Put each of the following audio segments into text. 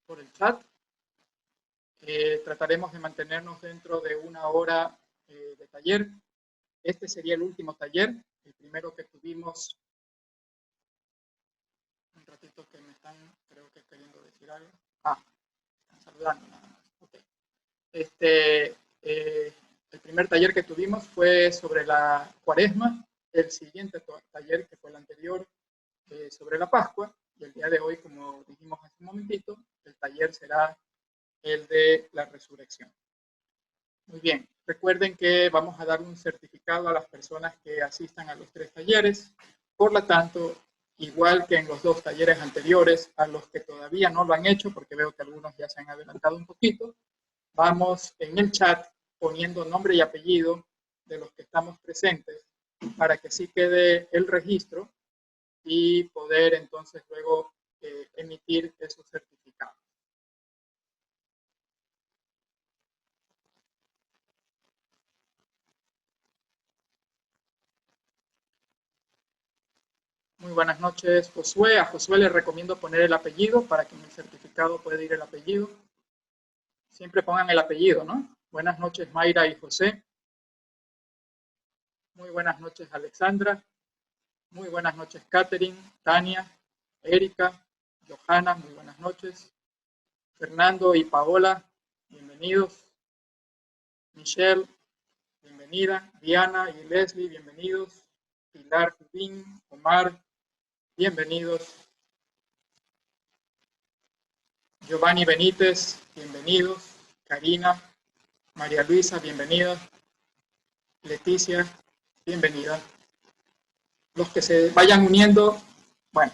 por el chat. Trataremos de mantenernos dentro de 1 hora de taller. Este sería el último taller, el primero que tuvimos. Un ratito que me están, creo que queriendo decir algo. Están saludando nada más. Okay. El primer taller que tuvimos fue sobre la Cuaresma. El siguiente taller, que fue el anterior, sobre la Pascua. Y el día de hoy, como dijimos hace un momentito, el taller será el de la resurrección. Muy bien, recuerden que vamos a dar un certificado a las personas que asistan a los 3 talleres. Por lo tanto, igual que en los 2 talleres anteriores, a los que todavía no lo han hecho, porque veo que algunos ya se han adelantado un poquito, vamos en el chat poniendo nombre y apellido de los que estamos presentes para que sí quede el registro y poder entonces luego emitir esos certificados. Muy buenas noches, Josué. A Josué le recomiendo poner el apellido para que en el certificado pueda ir el apellido. Siempre pongan el apellido, ¿no? Buenas noches, Mayra y José. Muy buenas noches, Alexandra. Muy buenas noches, Catherine, Tania, Erika, Johanna, muy buenas noches. Fernando y Paola, bienvenidos. Michelle, bienvenida. Diana y Leslie, bienvenidos. Pilar Jubín, Omar, bienvenidos. Giovanni Benítez, bienvenidos. Karina, María Luisa, bienvenida. Leticia, bienvenida. Los que se vayan uniendo, bueno,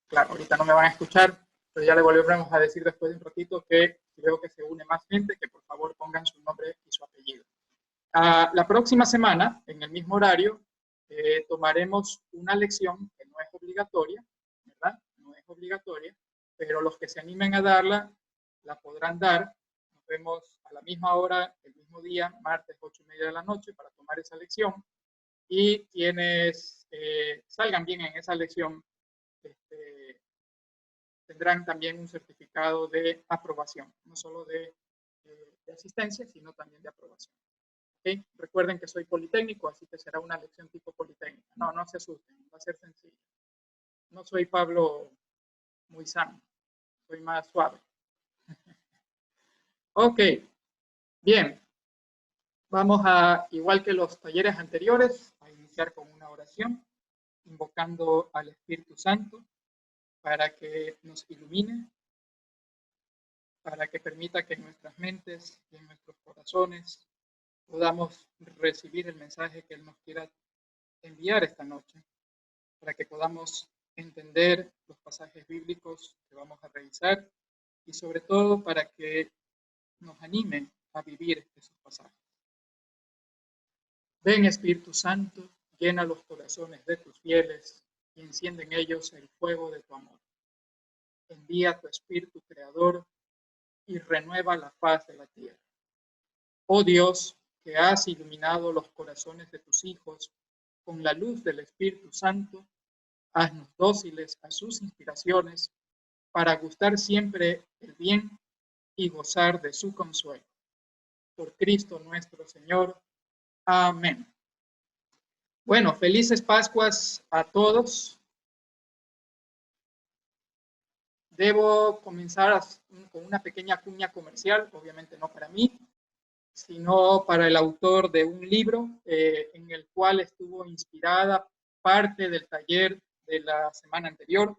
claro, ahorita no me van a escuchar, pero ya le volveremos a decir después de un ratito que si veo que se une más gente, que por favor pongan su nombre y su apellido. La próxima semana, en el mismo horario, tomaremos una lección que no es obligatoria, ¿verdad? No es obligatoria, pero los que se animen a darla, la podrán dar. Nos vemos a la misma hora, el mismo día, martes, 8:30 de la noche, para tomar esa lección. Y quienes salgan bien en esa lección tendrán también un certificado de aprobación, no solo de asistencia, sino también de aprobación. ¿Okay? Recuerden que soy politécnico, así que será una lección tipo politécnica. No, no se asusten, va a ser sencillo. No soy Pablo muy sano, soy más suave. Ok, bien. Vamos a, igual que los talleres anteriores, a iniciar con una oración, invocando al Espíritu Santo para que nos ilumine, para que permita que en nuestras mentes y en nuestros corazones podamos recibir el mensaje que Él nos quiera enviar esta noche, para que podamos entender los pasajes bíblicos que vamos a revisar y sobre todo para que nos anime a vivir esos pasajes. Ven, Espíritu Santo, llena los corazones de tus fieles y enciende en ellos el fuego de tu amor. Envía tu Espíritu Creador y renueva la faz de la tierra. Oh Dios, que has iluminado los corazones de tus hijos con la luz del Espíritu Santo, haznos dóciles a sus inspiraciones para gustar siempre el bien y gozar de su consuelo. Por Cristo nuestro Señor. Amén. Bueno, felices Pascuas a todos. Debo comenzar con una pequeña cuña comercial, obviamente no para mí, sino para el autor de un libro en el cual estuvo inspirada parte del taller de la semana anterior.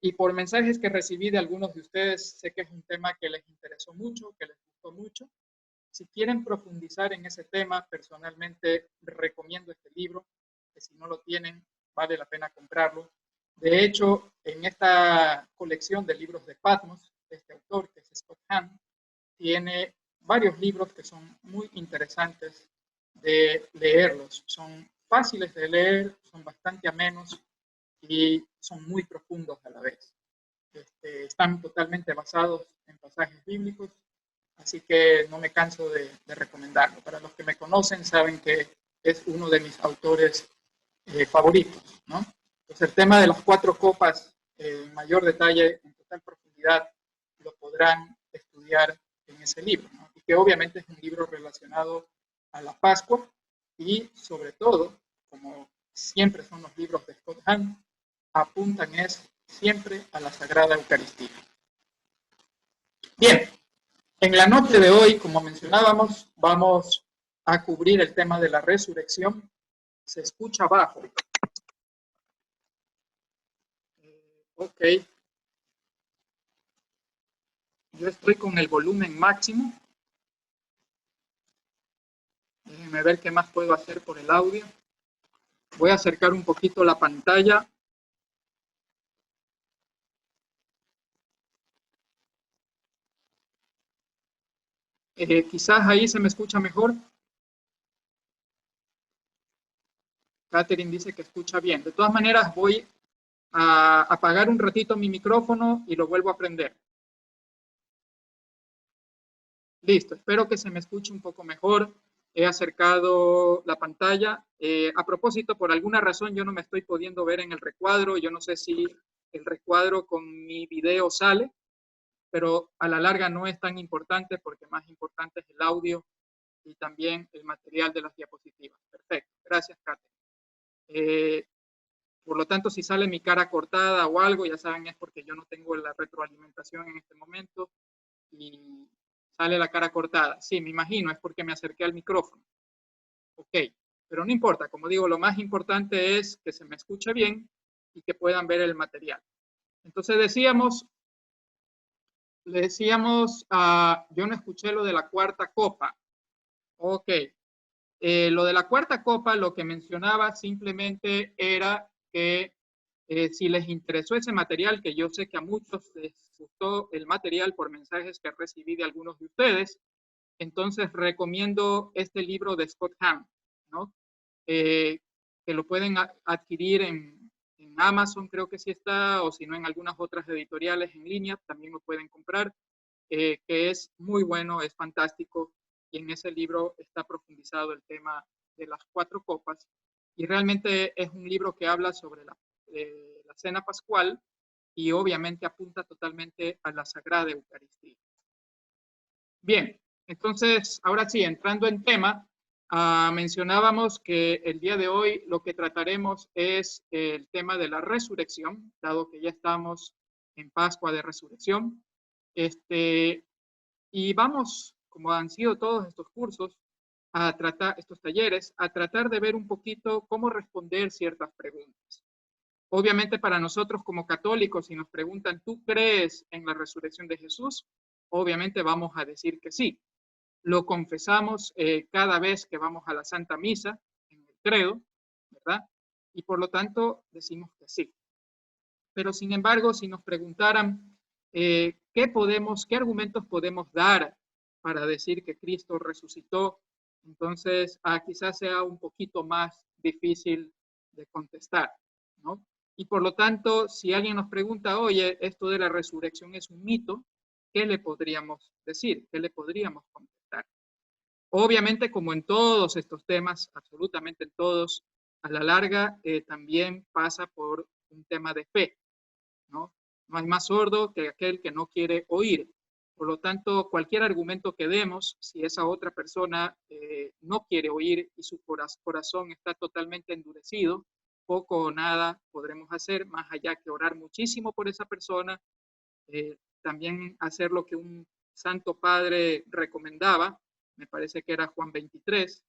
Y por mensajes que recibí de algunos de ustedes, sé que es un tema que les interesó mucho, que les gustó mucho. Si quieren profundizar en ese tema, personalmente recomiendo este libro, que si no lo tienen, vale la pena comprarlo. De hecho, en esta colección de libros de Patmos, este autor, que es Scott Hahn, tiene varios libros que son muy interesantes de leerlos. Son fáciles de leer, son bastante amenos y son muy profundos a la vez. Están totalmente basados en pasajes bíblicos, así que no me canso de recomendarlo. Para los que me conocen saben que es uno de mis autores favoritos, ¿no? Entonces, el tema de las 4 copas en mayor detalle, en total profundidad, lo podrán estudiar en ese libro, ¿no? Y que obviamente es un libro relacionado a la Pascua y sobre todo, como siempre son los libros de Scott Hahn, apuntan siempre a la Sagrada Eucaristía. Bien, en la noche de hoy, como mencionábamos, vamos a cubrir el tema de la resurrección. Se escucha bajo. Ok. Yo estoy con el volumen máximo. Déjenme ver qué más puedo hacer por el audio. Voy a acercar un poquito la pantalla. Quizás ahí se me escucha mejor. Catherine dice que escucha bien. De todas maneras, voy a apagar un ratito mi micrófono y lo vuelvo a prender. Listo, espero que se me escuche un poco mejor. He acercado la pantalla. A propósito, por alguna razón yo no me estoy pudiendo ver en el recuadro. Yo no sé si el recuadro con mi video sale, pero a la larga no es tan importante porque más importante es el audio y también el material de las diapositivas. Perfecto, gracias, Kate. Por lo tanto, si sale mi cara cortada o algo, ya saben, es porque yo no tengo la retroalimentación en este momento y sale la cara cortada. Sí, me imagino, es porque me acerqué al micrófono. Ok, pero no importa, como digo, lo más importante es que se me escuche bien y que puedan ver el material. Entonces le decíamos, yo no escuché lo de la cuarta copa. Ok, lo de la cuarta copa, lo que mencionaba simplemente era que si les interesó ese material, que yo sé que a muchos les gustó el material por mensajes que recibí de algunos de ustedes, entonces recomiendo este libro de Scott Hahn, ¿no? Que lo pueden adquirir en Amazon, creo que sí está, o si no en algunas otras editoriales en línea, también lo pueden comprar, que es muy bueno, es fantástico, y en ese libro está profundizado el tema de las cuatro copas, y realmente es un libro que habla sobre la cena pascual y obviamente apunta totalmente a la Sagrada Eucaristía. Bien, entonces, ahora sí, entrando en tema, mencionábamos que el día de hoy lo que trataremos es el tema de la resurrección, dado que ya estamos en Pascua de Resurrección. Y vamos, como han sido todos estos cursos, a tratar, estos talleres, a tratar de ver un poquito cómo responder ciertas preguntas. Obviamente para nosotros como católicos, si nos preguntan, ¿tú crees en la resurrección de Jesús? Obviamente vamos a decir que sí. Lo confesamos cada vez que vamos a la Santa Misa, en el credo, ¿verdad? Y por lo tanto decimos que sí. Pero sin embargo, si nos preguntaran qué argumentos podemos dar para decir que Cristo resucitó, entonces quizás sea un poquito más difícil de contestar, ¿no? Y por lo tanto, si alguien nos pregunta, oye, esto de la resurrección es un mito, ¿qué le podríamos decir? ¿Qué le podríamos contestar? Obviamente, como en todos estos temas, absolutamente en todos, a la larga también pasa por un tema de fe, ¿no? No hay más sordo que aquel que no quiere oír. Por lo tanto, cualquier argumento que demos, si esa otra persona no quiere oír y su corazón está totalmente endurecido, poco o nada podremos hacer, más allá que orar muchísimo por esa persona, también hacer lo que un santo padre recomendaba, me parece que era Juan 23,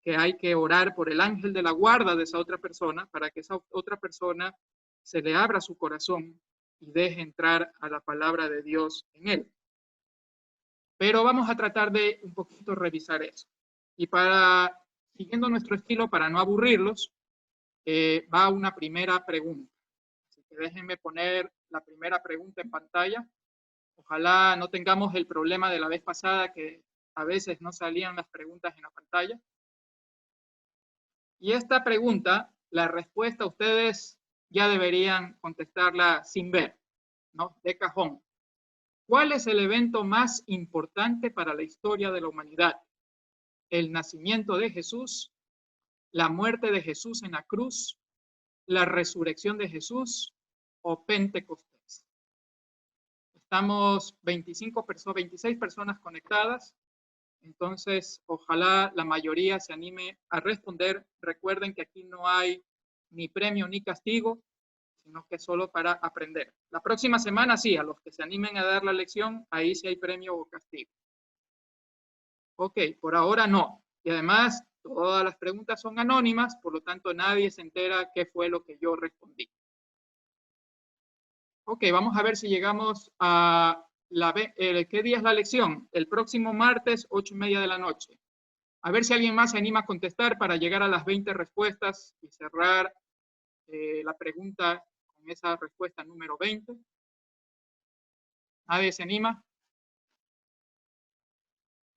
que hay que orar por el ángel de la guarda de esa otra persona para que esa otra persona se le abra su corazón y deje entrar a la palabra de Dios en él. Pero vamos a tratar de un poquito revisar eso. Y siguiendo nuestro estilo, para no aburrirlos, va una primera pregunta. Así que déjenme poner la primera pregunta en pantalla. Ojalá no tengamos el problema de la vez pasada que a veces no salían las preguntas en la pantalla. Y esta pregunta, la respuesta ustedes ya deberían contestarla sin ver, ¿no? De cajón. ¿Cuál es el evento más importante para la historia de la humanidad? ¿El nacimiento de Jesús, la muerte de Jesús en la cruz, la resurrección de Jesús o Pentecostés? Estamos 26 personas conectadas. Entonces, ojalá la mayoría se anime a responder. Recuerden que aquí no hay ni premio ni castigo, sino que es solo para aprender. La próxima semana sí, a los que se animen a dar la lección, ahí sí hay premio o castigo. Ok, por ahora no. Y además, todas las preguntas son anónimas, por lo tanto nadie se entera qué fue lo que yo respondí. Ok, vamos a ver si llegamos a ¿qué día es la lección? El próximo martes, 8:30 de la noche. A ver si alguien más se anima a contestar para llegar a las 20 respuestas y cerrar la pregunta con esa respuesta número 20. ¿Nadie se anima?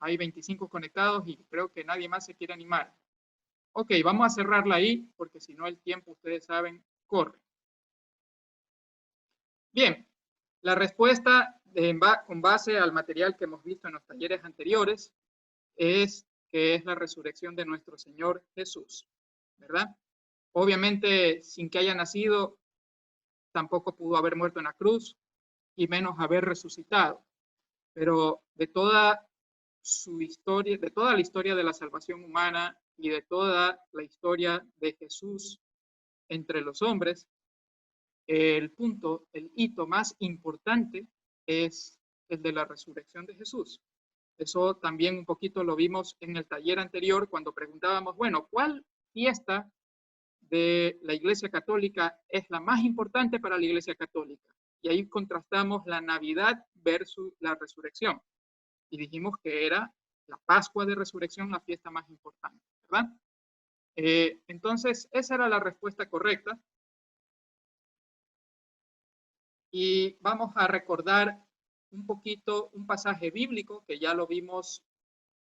Hay 25 conectados y creo que nadie más se quiere animar. Ok, vamos a cerrarla ahí porque si no el tiempo, ustedes saben, corre. Bien, la respuesta con base al material que hemos visto en los talleres anteriores es que es la resurrección de nuestro Señor Jesús, ¿verdad? Obviamente, sin que haya nacido, tampoco pudo haber muerto en la cruz y menos haber resucitado. Pero de toda su historia, de toda la historia de la salvación humana y de toda la historia de Jesús entre los hombres, el punto, el hito más importante es el de la resurrección de Jesús. Eso también un poquito lo vimos en el taller anterior cuando preguntábamos, bueno, ¿cuál fiesta de la Iglesia Católica es la más importante para la Iglesia Católica? Y ahí contrastamos la Navidad versus la resurrección. Y dijimos que era la Pascua de Resurrección la fiesta más importante, ¿verdad? Entonces, esa era la respuesta correcta. Y vamos a recordar un poquito un pasaje bíblico que ya lo vimos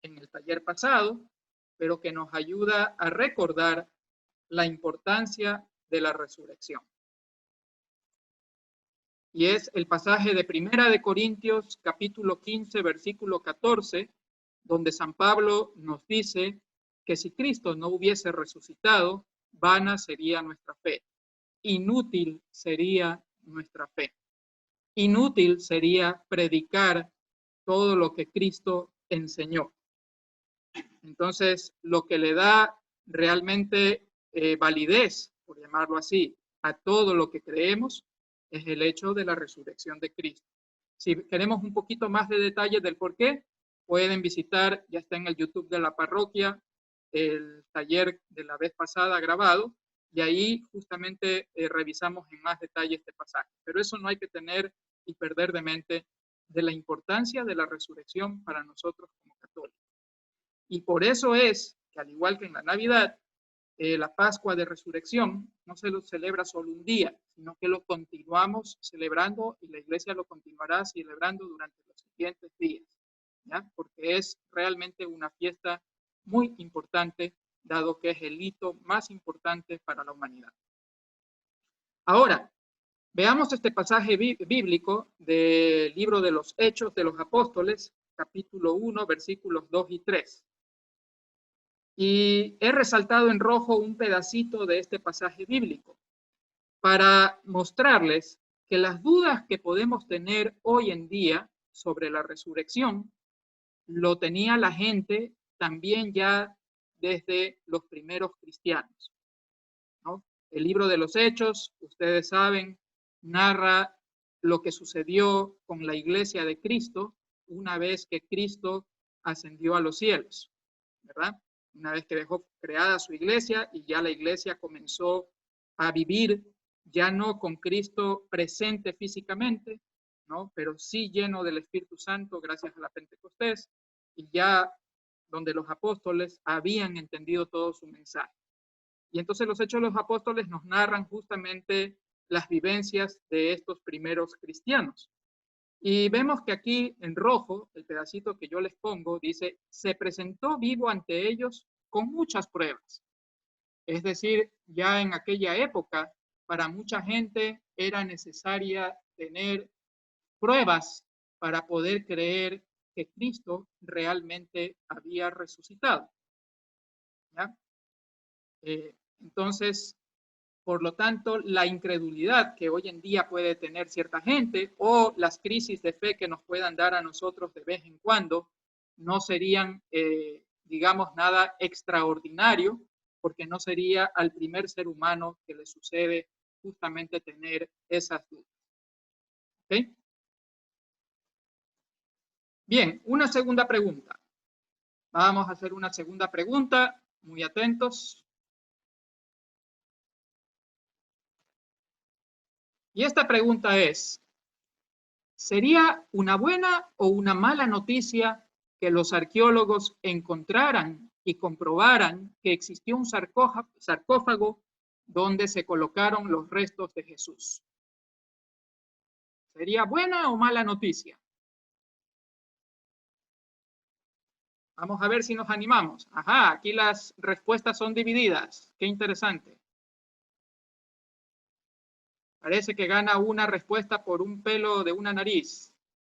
en el taller pasado, pero que nos ayuda a recordar la importancia de la resurrección. Y es el pasaje de Primera de Corintios, capítulo 15, versículo 14, donde San Pablo nos dice que si Cristo no hubiese resucitado, vana sería nuestra fe, inútil sería nuestra fe. Inútil sería predicar todo lo que Cristo enseñó. Entonces, lo que le da realmente validez, por llamarlo así, a todo lo que creemos, es el hecho de la resurrección de Cristo. Si queremos un poquito más de detalles del por qué, pueden visitar, ya está en el YouTube de la parroquia, el taller de la vez pasada grabado, y ahí justamente revisamos en más detalle este pasaje. Pero eso no hay que tener y perder de mente de la importancia de la resurrección para nosotros como católicos. Y por eso es que, al igual que en la Navidad, la Pascua de Resurrección no se lo celebra solo un día, sino que lo continuamos celebrando y la Iglesia lo continuará celebrando durante los siguientes días, ¿ya? Porque es realmente una fiesta muy importante, dado que es el hito más importante para la humanidad. Ahora, veamos este pasaje bíblico del libro de los Hechos de los Apóstoles, capítulo 1, versículos 2 y 3. Y he resaltado en rojo un pedacito de este pasaje bíblico para mostrarles que las dudas que podemos tener hoy en día sobre la resurrección lo tenía la gente también ya desde los primeros cristianos, ¿no? El libro de los Hechos, ustedes saben, narra lo que sucedió con la iglesia de Cristo una vez que Cristo ascendió a los cielos, ¿verdad? Una vez que dejó creada su iglesia y ya la iglesia comenzó a vivir ya no con Cristo presente físicamente, ¿no? Pero sí lleno del Espíritu Santo gracias a la Pentecostés y ya donde los apóstoles habían entendido todo su mensaje. Y entonces los Hechos de los Apóstoles nos narran justamente las vivencias de estos primeros cristianos. Y vemos que aquí en rojo, el pedacito que yo les pongo, dice, se presentó vivo ante ellos con muchas pruebas. Es decir, ya en aquella época, para mucha gente era necesaria tener pruebas para poder creer que Cristo realmente había resucitado. ¿Ya? Entonces, Por lo tanto, la incredulidad que hoy en día puede tener cierta gente o las crisis de fe que nos puedan dar a nosotros de vez en cuando no serían, digamos, nada extraordinario, porque no sería al primer ser humano que le sucede justamente tener esas dudas. ¿Okay? Bien, una segunda pregunta. Vamos a hacer una segunda pregunta. Muy atentos. Y esta pregunta es, ¿sería una buena o una mala noticia que los arqueólogos encontraran y comprobaran que existió un sarcófago donde se colocaron los restos de Jesús? ¿Sería buena o mala noticia? Vamos a ver si nos animamos. Ajá, aquí las respuestas son divididas. Qué interesante. Parece que gana una respuesta por un pelo de una nariz.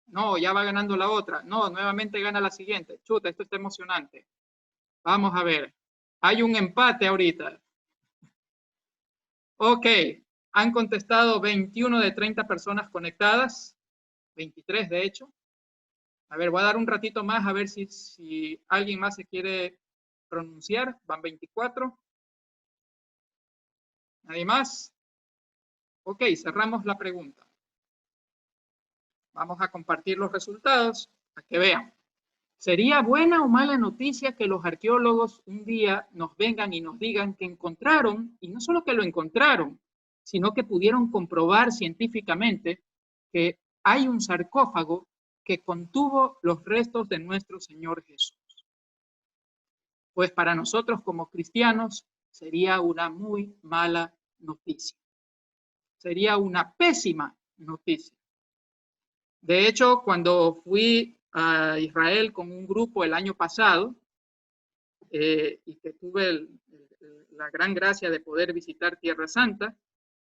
No, ya va ganando la otra. No, nuevamente gana la siguiente. Chuta, esto está emocionante. Vamos a ver. Hay un empate ahorita. Ok, han contestado 21 de 30 personas conectadas. 23 de hecho. A ver, voy a dar un ratito más a ver si alguien más se quiere pronunciar. Van 24. ¿Nadie más? Ok, cerramos la pregunta. Vamos a compartir los resultados para que vean. ¿Sería buena o mala noticia que los arqueólogos un día nos vengan y nos digan que encontraron, y no solo que lo encontraron, sino que pudieron comprobar científicamente que hay un sarcófago que contuvo los restos de nuestro Señor Jesús? Pues para nosotros como cristianos sería una muy mala noticia. Sería una pésima noticia. De hecho, cuando fui a Israel con un grupo el año pasado, y que tuve la gran gracia de poder visitar Tierra Santa,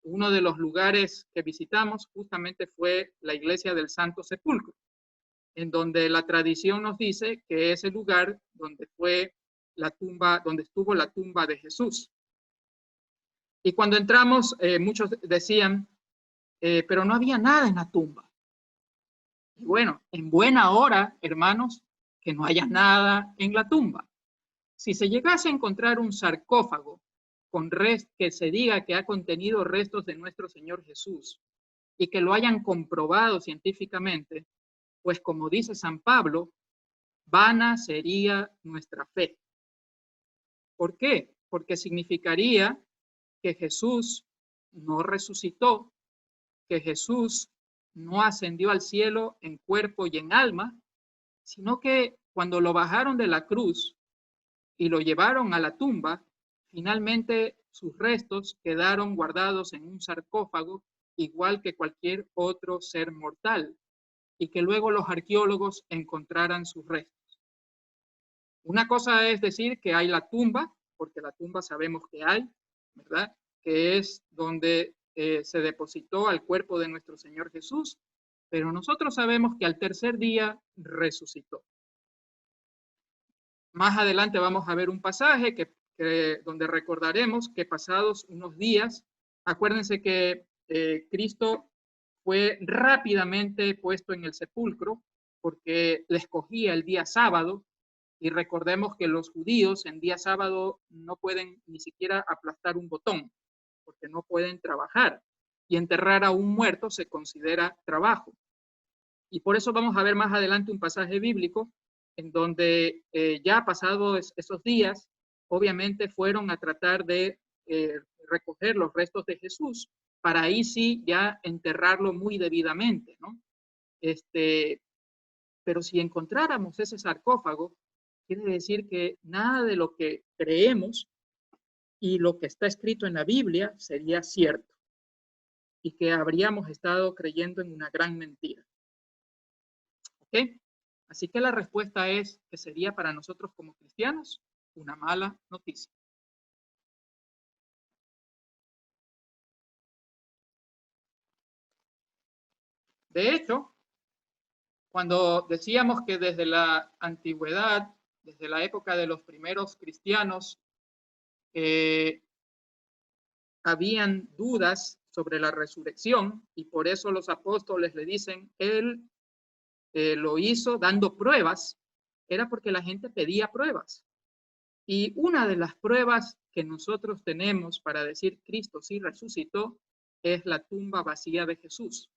uno de los lugares que visitamos justamente fue la iglesia del Santo Sepulcro, en donde la tradición nos dice que es el lugar donde fue la tumba, donde estuvo la tumba de Jesús. Y cuando entramos, muchos decían, pero no había nada en la tumba. Y bueno, en buena hora, hermanos, que no haya nada en la tumba. Si se llegase a encontrar un sarcófago con que se diga que ha contenido restos de nuestro Señor Jesús y que lo hayan comprobado científicamente, pues como dice San Pablo, vana sería nuestra fe. ¿Por qué? Porque significaría que Jesús no resucitó, que Jesús no ascendió al cielo en cuerpo y en alma, sino que cuando lo bajaron de la cruz y lo llevaron a la tumba, finalmente sus restos quedaron guardados en un sarcófago igual que cualquier otro ser mortal, y que luego los arqueólogos encontraran sus restos. Una cosa es decir que hay la tumba, porque la tumba sabemos que hay, ¿verdad? Que es donde se depositó al cuerpo de nuestro Señor Jesús, pero nosotros sabemos que al tercer día resucitó. Más adelante vamos a ver un pasaje donde recordaremos que pasados unos días, acuérdense que Cristo fue rápidamente puesto en el sepulcro porque le escogía el día sábado, y recordemos que los judíos en día sábado no pueden ni siquiera aplastar un botón porque no pueden trabajar, y enterrar a un muerto se considera trabajo. Y por eso vamos a ver más adelante un pasaje bíblico en donde ya pasados esos días, obviamente fueron a tratar de recoger los restos de Jesús para ahí sí ya enterrarlo muy debidamente, ¿no? Pero si encontráramos ese sarcófago, quiere decir que nada de lo que creemos y lo que está escrito en la Biblia sería cierto, y que habríamos estado creyendo en una gran mentira. ¿Ok? Así que la respuesta es que sería para nosotros como cristianos una mala noticia. De hecho, cuando decíamos que desde la antigüedad, desde la época de los primeros cristianos, habían dudas sobre la resurrección y por eso los apóstoles le dicen, él lo hizo dando pruebas, era porque la gente pedía pruebas. Y una de las pruebas que nosotros tenemos para decir Cristo sí resucitó es la tumba vacía de Jesús.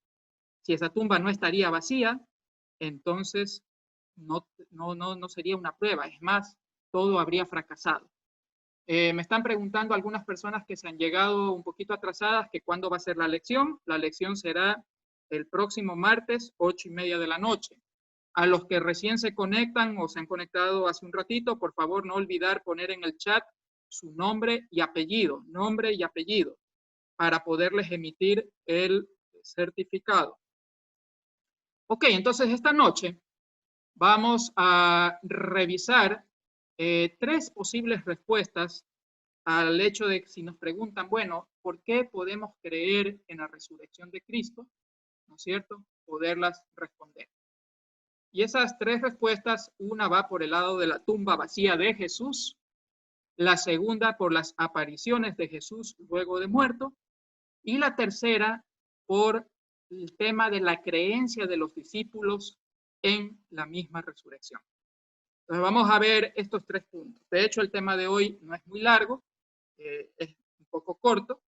Si esa tumba no estaría vacía, entonces no sería una prueba. Es más, todo habría fracasado. Me están preguntando algunas personas que se han llegado un poquito atrasadas que cuándo va a ser la lección. La lección será el próximo martes, 8:30 de la noche. A los que recién se conectan o se han conectado hace un ratito, por favor no olvidar poner en el chat su nombre y apellido, para poderles emitir el certificado. Ok, entonces esta noche vamos a revisar 3 posibles respuestas al hecho de que si nos preguntan, bueno, ¿por qué podemos creer en la resurrección de Cristo? ¿No es cierto? Poderlas responder. Y esas 3 respuestas, una va por el lado de la tumba vacía de Jesús, la segunda por las apariciones de Jesús luego de muerto, y la tercera por el tema de la creencia de los discípulos en la misma resurrección. Entonces vamos a ver estos 3 puntos. De hecho, el tema de hoy no es muy largo, es un poco corto,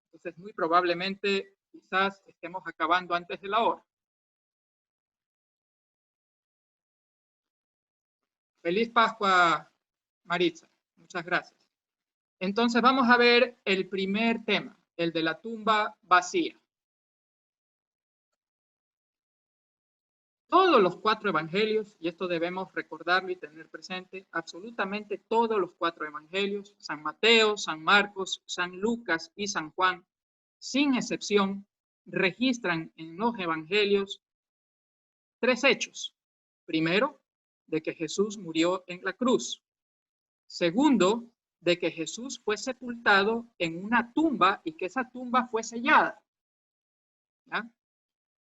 entonces muy probablemente quizás estemos acabando antes de la hora. Feliz Pascua, Maritza. Muchas gracias. Entonces vamos a ver el primer tema, el de la tumba vacía. Todos los 4 evangelios, y esto debemos recordarlo y tener presente, absolutamente todos los 4 evangelios, San Mateo, San Marcos, San Lucas y San Juan, sin excepción, registran en los evangelios 3 hechos. Primero, de que Jesús murió en la cruz. Segundo, de que Jesús fue sepultado en una tumba y que esa tumba fue sellada. ¿Ya?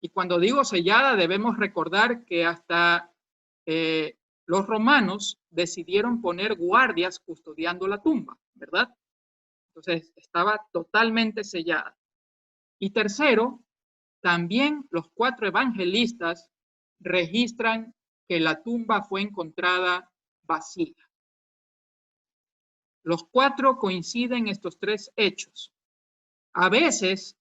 Y cuando digo sellada, debemos recordar que hasta los romanos decidieron poner guardias custodiando la tumba, ¿verdad? Entonces, estaba totalmente sellada. Y tercero, también los 4 evangelistas registran que la tumba fue encontrada vacía. Los 4 coinciden estos 3 hechos. A veces,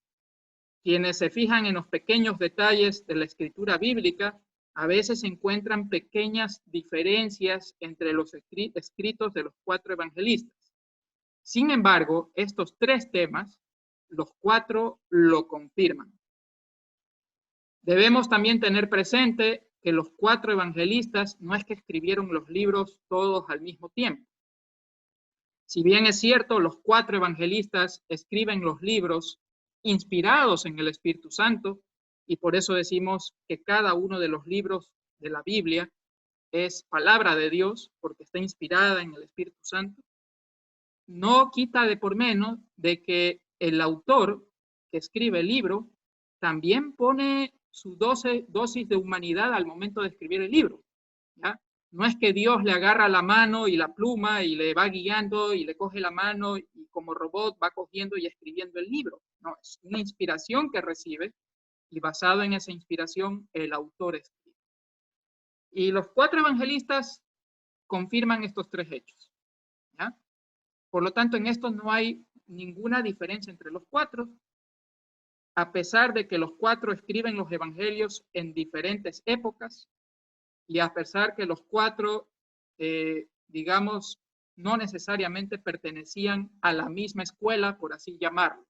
quienes se fijan en los pequeños detalles de la escritura bíblica, a veces encuentran pequeñas diferencias entre los escritos de los 4 evangelistas. Sin embargo, estos 3 temas, los 4 lo confirman. Debemos también tener presente que los 4 evangelistas no es que escribieron los libros todos al mismo tiempo. Si bien es cierto, los 4 evangelistas escriben los libros inspirados en el Espíritu Santo, y por eso decimos que cada uno de los libros de la Biblia es palabra de Dios, porque está inspirada en el Espíritu Santo, no quita de por menos de que el autor que escribe el libro también pone su dosis de humanidad al momento de escribir el libro, ¿ya? No es que Dios le agarra la mano y la pluma y le va guiando y le coge la mano y como robot va cogiendo y escribiendo el libro. No, es una inspiración que recibe y basado en esa inspiración el autor escribe. Y los 4 evangelistas confirman estos 3 hechos, ¿ya? Por lo tanto, en esto no hay ninguna diferencia entre los 4, a pesar de que los 4 escriben los evangelios en diferentes épocas y a pesar que los 4, digamos, no necesariamente pertenecían a la misma escuela, por así llamarlo.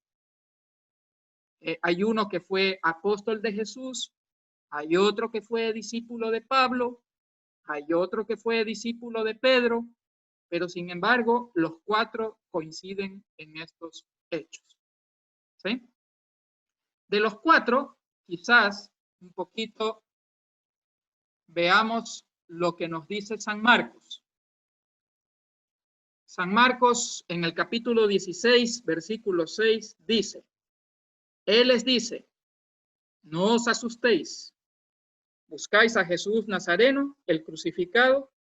Hay uno que fue apóstol de Jesús, hay otro que fue discípulo de Pablo, hay otro que fue discípulo de Pedro, pero sin embargo, los 4 coinciden en estos hechos. ¿Sí? De los 4, quizás un poquito veamos lo que nos dice San Marcos. San Marcos en el capítulo 16, versículo 6, dice, Él les dice, no os asustéis, buscáis a Jesús Nazareno, el crucificado,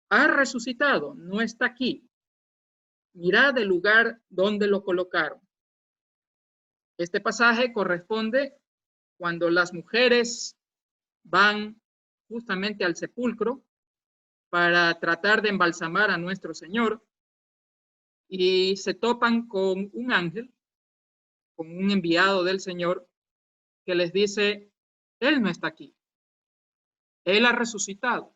ha resucitado, no está aquí. Mirad el lugar donde lo colocaron. Este pasaje corresponde cuando las mujeres van justamente al sepulcro para tratar de embalsamar a nuestro Señor y se topan con un ángel, con un enviado del Señor, que les dice, Él no está aquí, Él ha resucitado.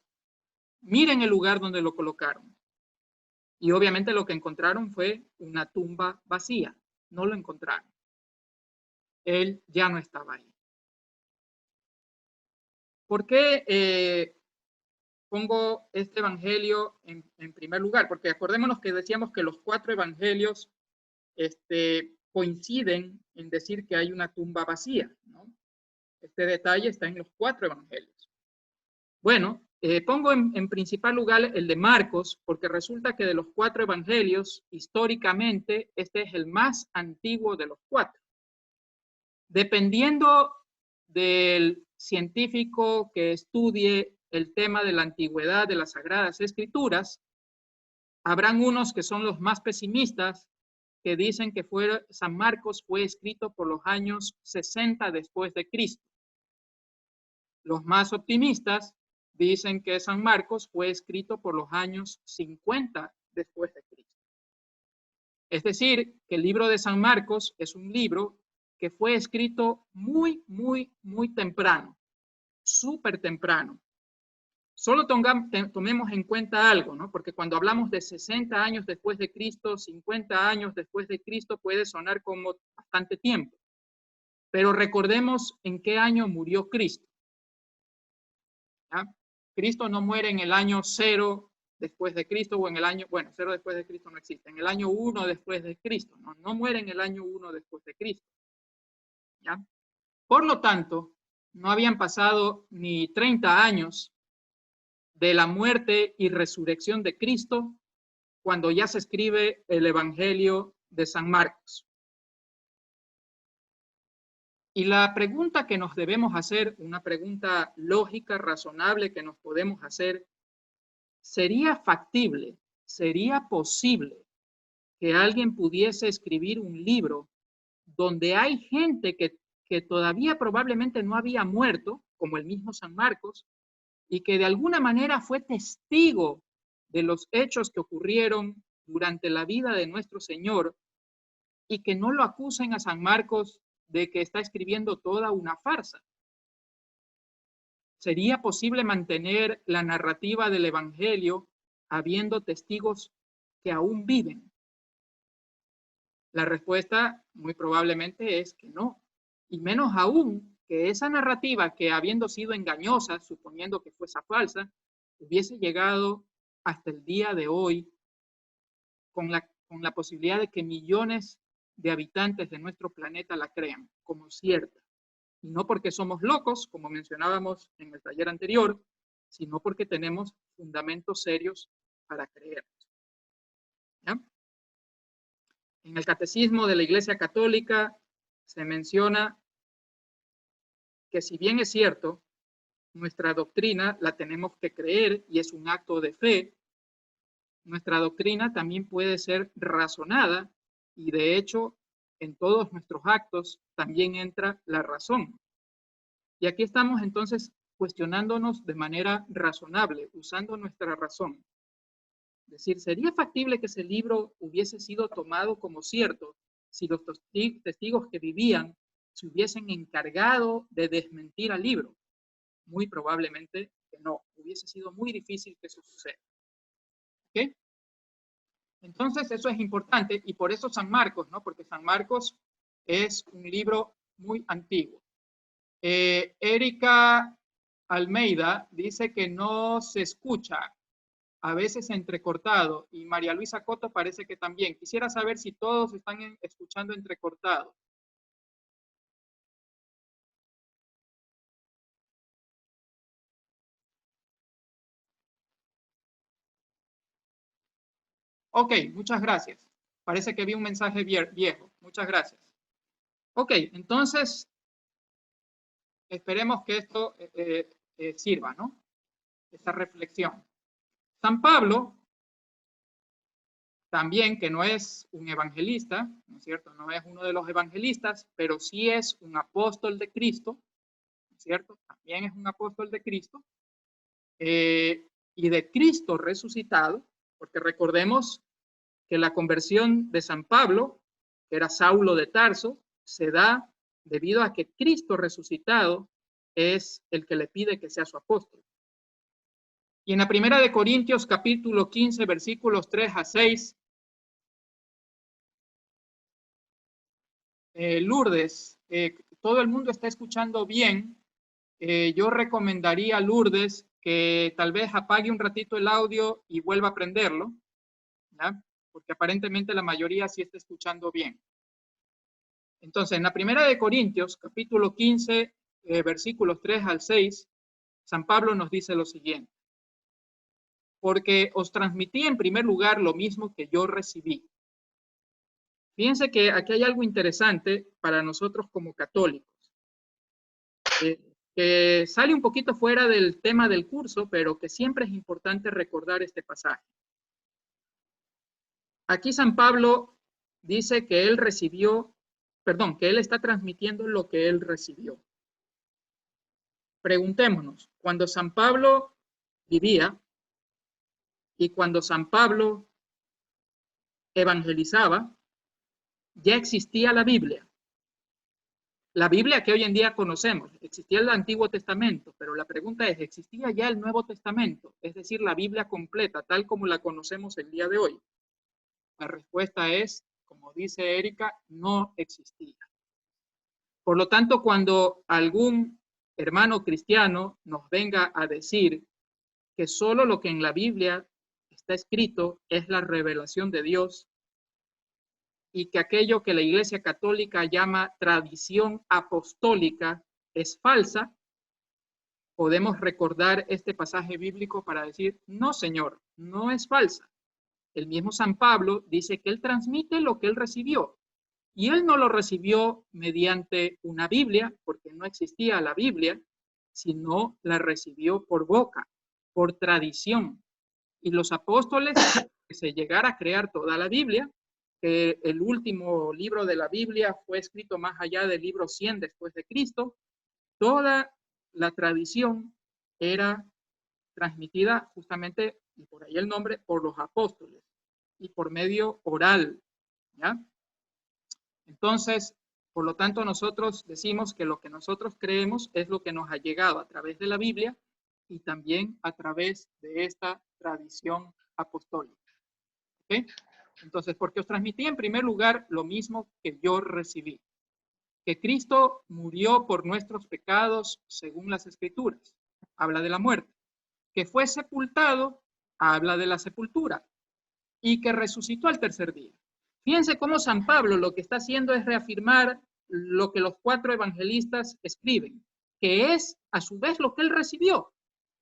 Miren el lugar donde lo colocaron. Y obviamente lo que encontraron fue una tumba vacía. No lo encontraron. Él ya no estaba ahí. ¿Por qué pongo este evangelio en primer lugar? Porque acordémonos que decíamos que los 4 evangelios coinciden en decir que hay una tumba vacía, ¿no? Este detalle está en los 4 evangelios. Bueno, pongo en principal lugar el de Marcos, porque resulta que de los 4 evangelios, históricamente, este es el más antiguo de los 4. Dependiendo del científico que estudie el tema de la antigüedad de las Sagradas Escrituras, habrán unos que son los más pesimistas, que dicen que San Marcos fue escrito por los años 60 después de Cristo. Los más optimistas dicen que San Marcos fue escrito por los años 50 después de Cristo. Es decir, que el libro de San Marcos es un libro que fue escrito muy temprano, súper temprano. Solo tomemos en cuenta algo, ¿no? Porque cuando hablamos de 60 años después de Cristo, 50 años después de Cristo, puede sonar como bastante tiempo. Pero recordemos en qué año murió Cristo. ¿Ya? Cristo no muere en el año 0 después de Cristo o en el año, bueno, 0 después de Cristo no existe, en el año 1 después de Cristo, no muere en el año 1 después de Cristo. ¿Ya? Por lo tanto, no habían pasado ni 30 años de la muerte y resurrección de Cristo cuando ya se escribe el Evangelio de San Marcos. Y la pregunta que nos debemos hacer, una pregunta lógica, razonable que nos podemos hacer, ¿sería factible, sería posible que alguien pudiese escribir un libro donde hay gente que todavía probablemente no había muerto, como el mismo San Marcos, y que de alguna manera fue testigo de los hechos que ocurrieron durante la vida de nuestro Señor, y que no lo acusen a San Marcos de que está escribiendo toda una farsa? ¿Sería posible mantener la narrativa del Evangelio habiendo testigos que aún viven? La respuesta muy probablemente es que no, y menos aún que esa narrativa, que habiendo sido engañosa, suponiendo que fuese falsa, hubiese llegado hasta el día de hoy con la posibilidad de que millones de habitantes de nuestro planeta la crean como cierta. Y no porque somos locos, como mencionábamos en el taller anterior, sino porque tenemos fundamentos serios para creer. ¿Ya? En el Catecismo de la Iglesia Católica se menciona que, si bien es cierto, nuestra doctrina la tenemos que creer y es un acto de fe, nuestra doctrina también puede ser razonada, y de hecho en todos nuestros actos también entra la razón. Y aquí estamos entonces cuestionándonos de manera razonable, usando nuestra razón. Es decir, ¿sería factible que ese libro hubiese sido tomado como cierto si los testigos que vivían se hubiesen encargado de desmentir al libro? Muy probablemente que no. Hubiese sido muy difícil que eso suceda. ¿Okay? Entonces, eso es importante, y por eso San Marcos, ¿no? Porque San Marcos es un libro muy antiguo. Erika Almeida dice que no se escucha, a veces entrecortado, y María Luisa Coto parece que también. Quisiera saber si todos están escuchando entrecortado. Ok, muchas gracias. Parece que vi un mensaje viejo. Muchas gracias. Ok, entonces esperemos que esto sirva, ¿no? Esta reflexión. San Pablo también que no es un evangelista, ¿no es cierto? No es uno de los evangelistas, pero sí es un apóstol de Cristo, ¿no es cierto? También es un apóstol de Cristo, y de Cristo resucitado, porque recordemos que la conversión de San Pablo, que era Saulo de Tarso, se da debido a que Cristo resucitado es el que le pide que sea su apóstol. Y en la primera de Corintios capítulo 15 versículos 3 a 6, Lourdes, todo el mundo está escuchando bien. Yo recomendaría a Lourdes que tal vez apague un ratito el audio y vuelva a prenderlo, ¿ya? Porque aparentemente la mayoría sí está escuchando bien. Entonces, en la primera de Corintios, capítulo 15, versículos 3 al 6, San Pablo nos dice lo siguiente: porque os transmití en primer lugar lo mismo que yo recibí. Fíjense que aquí hay algo interesante para nosotros como católicos, que sale un poquito fuera del tema del curso, pero que siempre es importante recordar este pasaje. Aquí San Pablo dice que él recibió, perdón, que él está transmitiendo lo que él recibió. Preguntémonos, cuando San Pablo vivía y cuando San Pablo evangelizaba, ya existía la Biblia. La Biblia que hoy en día conocemos, existía el Antiguo Testamento, pero la pregunta es, ¿existía ya el Nuevo Testamento? Es decir, la Biblia completa, tal como la conocemos el día de hoy. La respuesta es, como dice Erika, no existía. Por lo tanto, cuando algún hermano cristiano nos venga a decir que solo lo que en la Biblia está escrito es la revelación de Dios y que aquello que la Iglesia Católica llama tradición apostólica es falsa, podemos recordar este pasaje bíblico para decir, no, Señor, no es falsa. El mismo San Pablo dice que él transmite lo que él recibió. Y él no lo recibió mediante una Biblia, porque no existía la Biblia, sino la recibió por boca, por tradición. Y los apóstoles, que se llegara a crear toda la Biblia, que el último libro de la Biblia fue escrito más allá del libro 100 después de Cristo, toda la tradición era transmitida justamente, y por ahí el nombre, por los apóstoles y por medio oral, ¿ya? Entonces, por lo tanto, nosotros decimos que lo que nosotros creemos es lo que nos ha llegado a través de la Biblia y también a través de esta tradición apostólica. ¿Okay? Entonces, porque os transmití en primer lugar lo mismo que yo recibí, que Cristo murió por nuestros pecados según las Escrituras, habla de la muerte, que fue sepultado, habla de la sepultura, y que resucitó al tercer día. Fíjense cómo San Pablo lo que está haciendo es reafirmar lo que los 4 evangelistas escriben, que es a su vez lo que él recibió,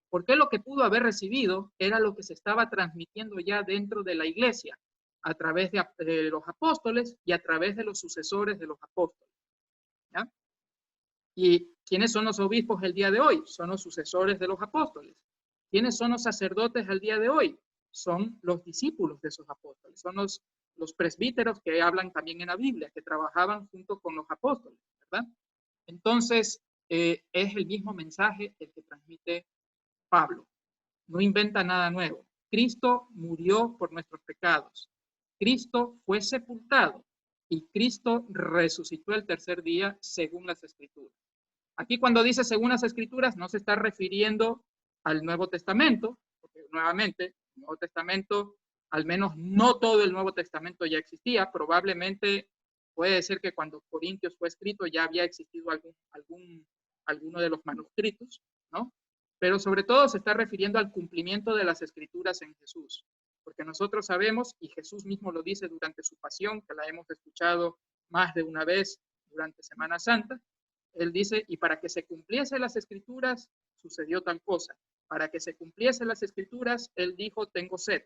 porque lo que pudo haber recibido era lo que se estaba transmitiendo ya dentro de la iglesia, a través de los apóstoles y a través de los sucesores de los apóstoles. ¿Ya? ¿Y quiénes son los obispos el día de hoy? Son los sucesores de los apóstoles. ¿Quiénes son los sacerdotes el día de hoy? Son los discípulos de esos apóstoles, son los presbíteros que hablan también en la Biblia, que trabajaban junto con los apóstoles, ¿verdad? Entonces, es el mismo mensaje el que transmite Pablo. No inventa nada nuevo. Cristo murió por nuestros pecados. Cristo fue sepultado y Cristo resucitó el tercer día según las Escrituras. Aquí cuando dice según las Escrituras no se está refiriendo al Nuevo Testamento, porque nuevamente el Nuevo Testamento, al menos no todo el Nuevo Testamento ya existía, probablemente puede ser que cuando Corintios fue escrito ya había existido alguno de los manuscritos, ¿no? Pero sobre todo se está refiriendo al cumplimiento de las Escrituras en Jesús, porque nosotros sabemos, y Jesús mismo lo dice durante su pasión, que la hemos escuchado más de una vez durante Semana Santa, él dice, y para que se cumpliese las Escrituras, sucedió tal cosa. Para que se cumpliese las Escrituras, él dijo, tengo sed,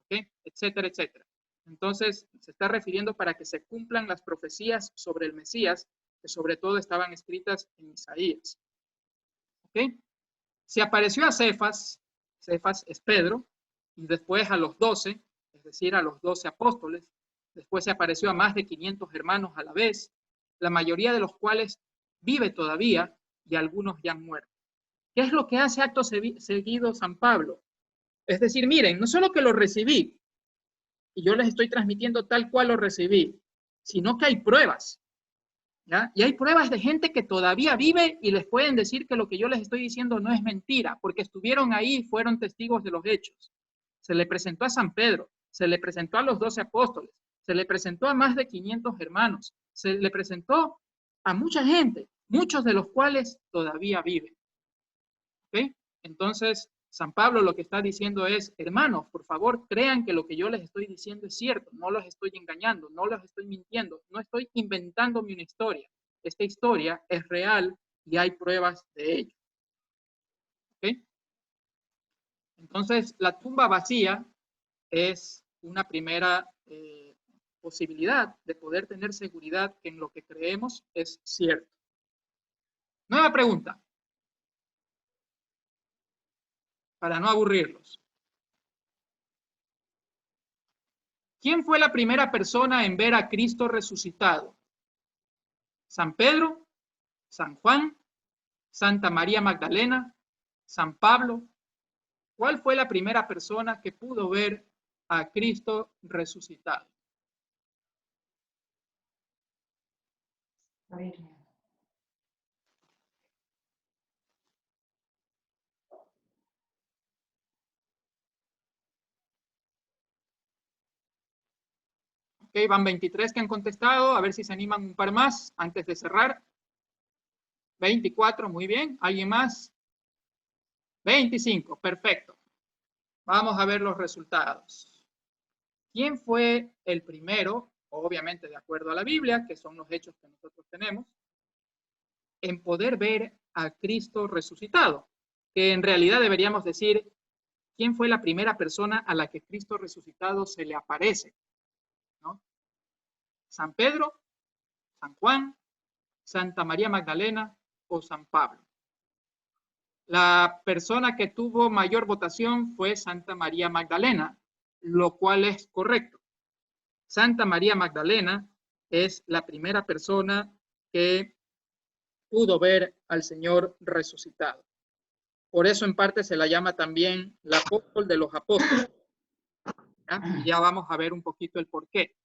¿okay? Etcétera, etcétera. Entonces, se está refiriendo para que se cumplan las profecías sobre el Mesías, que sobre todo estaban escritas en Isaías. ¿Okay? Se apareció a Cefas, Cefas es Pedro, y después a los 12, es decir, a los 12 apóstoles. Después se apareció a más de 500 hermanos a la vez, la mayoría de los cuales vive todavía y algunos ya han muerto. ¿Qué es lo que hace acto seguido San Pablo? Es decir, miren, no solo que lo recibí y yo les estoy transmitiendo tal cual lo recibí, sino que hay pruebas. ¿Ya? Y hay pruebas de gente que todavía vive y les pueden decir que lo que yo les estoy diciendo no es mentira, porque estuvieron ahí y fueron testigos de los hechos. Se le presentó a San Pedro, se le presentó a los 12 apóstoles, se le presentó a más de 500 hermanos, se le presentó a mucha gente, muchos de los cuales todavía viven. ¿Okay? Entonces, San Pablo lo que está diciendo es, hermanos, por favor, crean que lo que yo les estoy diciendo es cierto, no los estoy engañando, no los estoy mintiendo, no estoy inventándome una historia. Esta historia es real y hay pruebas de ello. ¿Okay? Entonces, la tumba vacía es una primera posibilidad de poder tener seguridad que en lo que creemos es cierto. Nueva pregunta, para no aburrirlos. ¿Quién fue la primera persona en ver a Cristo resucitado? ¿San Pedro? ¿San Juan? ¿Santa María Magdalena? ¿San Pablo? ¿Cuál fue la primera persona que pudo ver a Cristo resucitado? Ok, van 23 que han contestado. A ver si se animan un par más antes de cerrar. 24, muy bien. ¿Alguien más? 25, perfecto. Vamos a ver los resultados. ¿Quién fue el primero, obviamente de acuerdo a la Biblia, que son los hechos que nosotros tenemos, en poder ver a Cristo resucitado? Que en realidad deberíamos decir, ¿quién fue la primera persona a la que Cristo resucitado se le aparece? ¿No? ¿San Pedro, San Juan, Santa María Magdalena o San Pablo? La persona que tuvo mayor votación fue Santa María Magdalena, lo cual es correcto. Santa María Magdalena es la primera persona que pudo ver al Señor resucitado. Por eso en parte se la llama también la apóstol de los apóstoles. ¿Ya? Ya vamos a ver un poquito el porqué.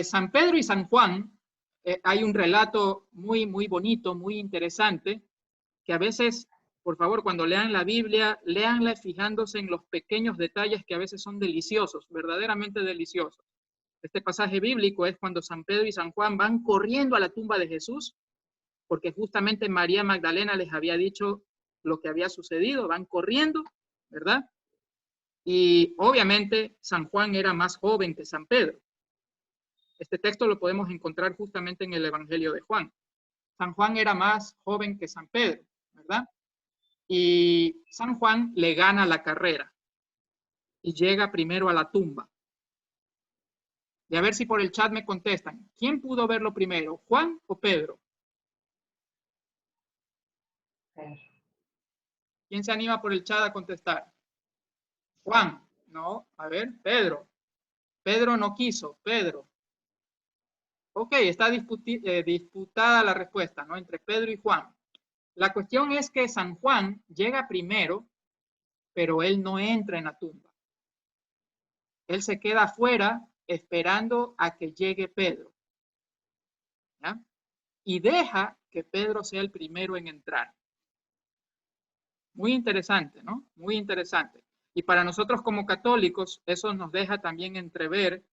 San Pedro y San Juan, hay un relato muy, muy bonito, muy interesante, que a veces, por favor, cuando lean la Biblia, léanla fijándose en los pequeños detalles que a veces son deliciosos, verdaderamente deliciosos. Este pasaje bíblico es cuando San Pedro y San Juan van corriendo a la tumba de Jesús, porque justamente María Magdalena les había dicho lo que había sucedido, van corriendo, ¿verdad? Y obviamente San Juan era más joven que San Pedro. Este texto lo podemos encontrar justamente en el Evangelio de Juan. San Juan era más joven que San Pedro, ¿verdad? Y San Juan le gana la carrera y llega primero a la tumba. Y a ver si por el chat me contestan. ¿Quién pudo verlo primero, Juan o Pedro? ¿Quién se anima por el chat a contestar? Juan, no, a ver, Pedro. Pedro no quiso, Pedro. Ok, está disputada la respuesta, ¿no? Entre Pedro y Juan. La cuestión es que San Juan llega primero, pero él no entra en la tumba. Él se queda afuera esperando a que llegue Pedro. ¿Ya? Y deja que Pedro sea el primero en entrar. Muy interesante, ¿no? Muy interesante. Y para nosotros como católicos, eso nos deja también entrever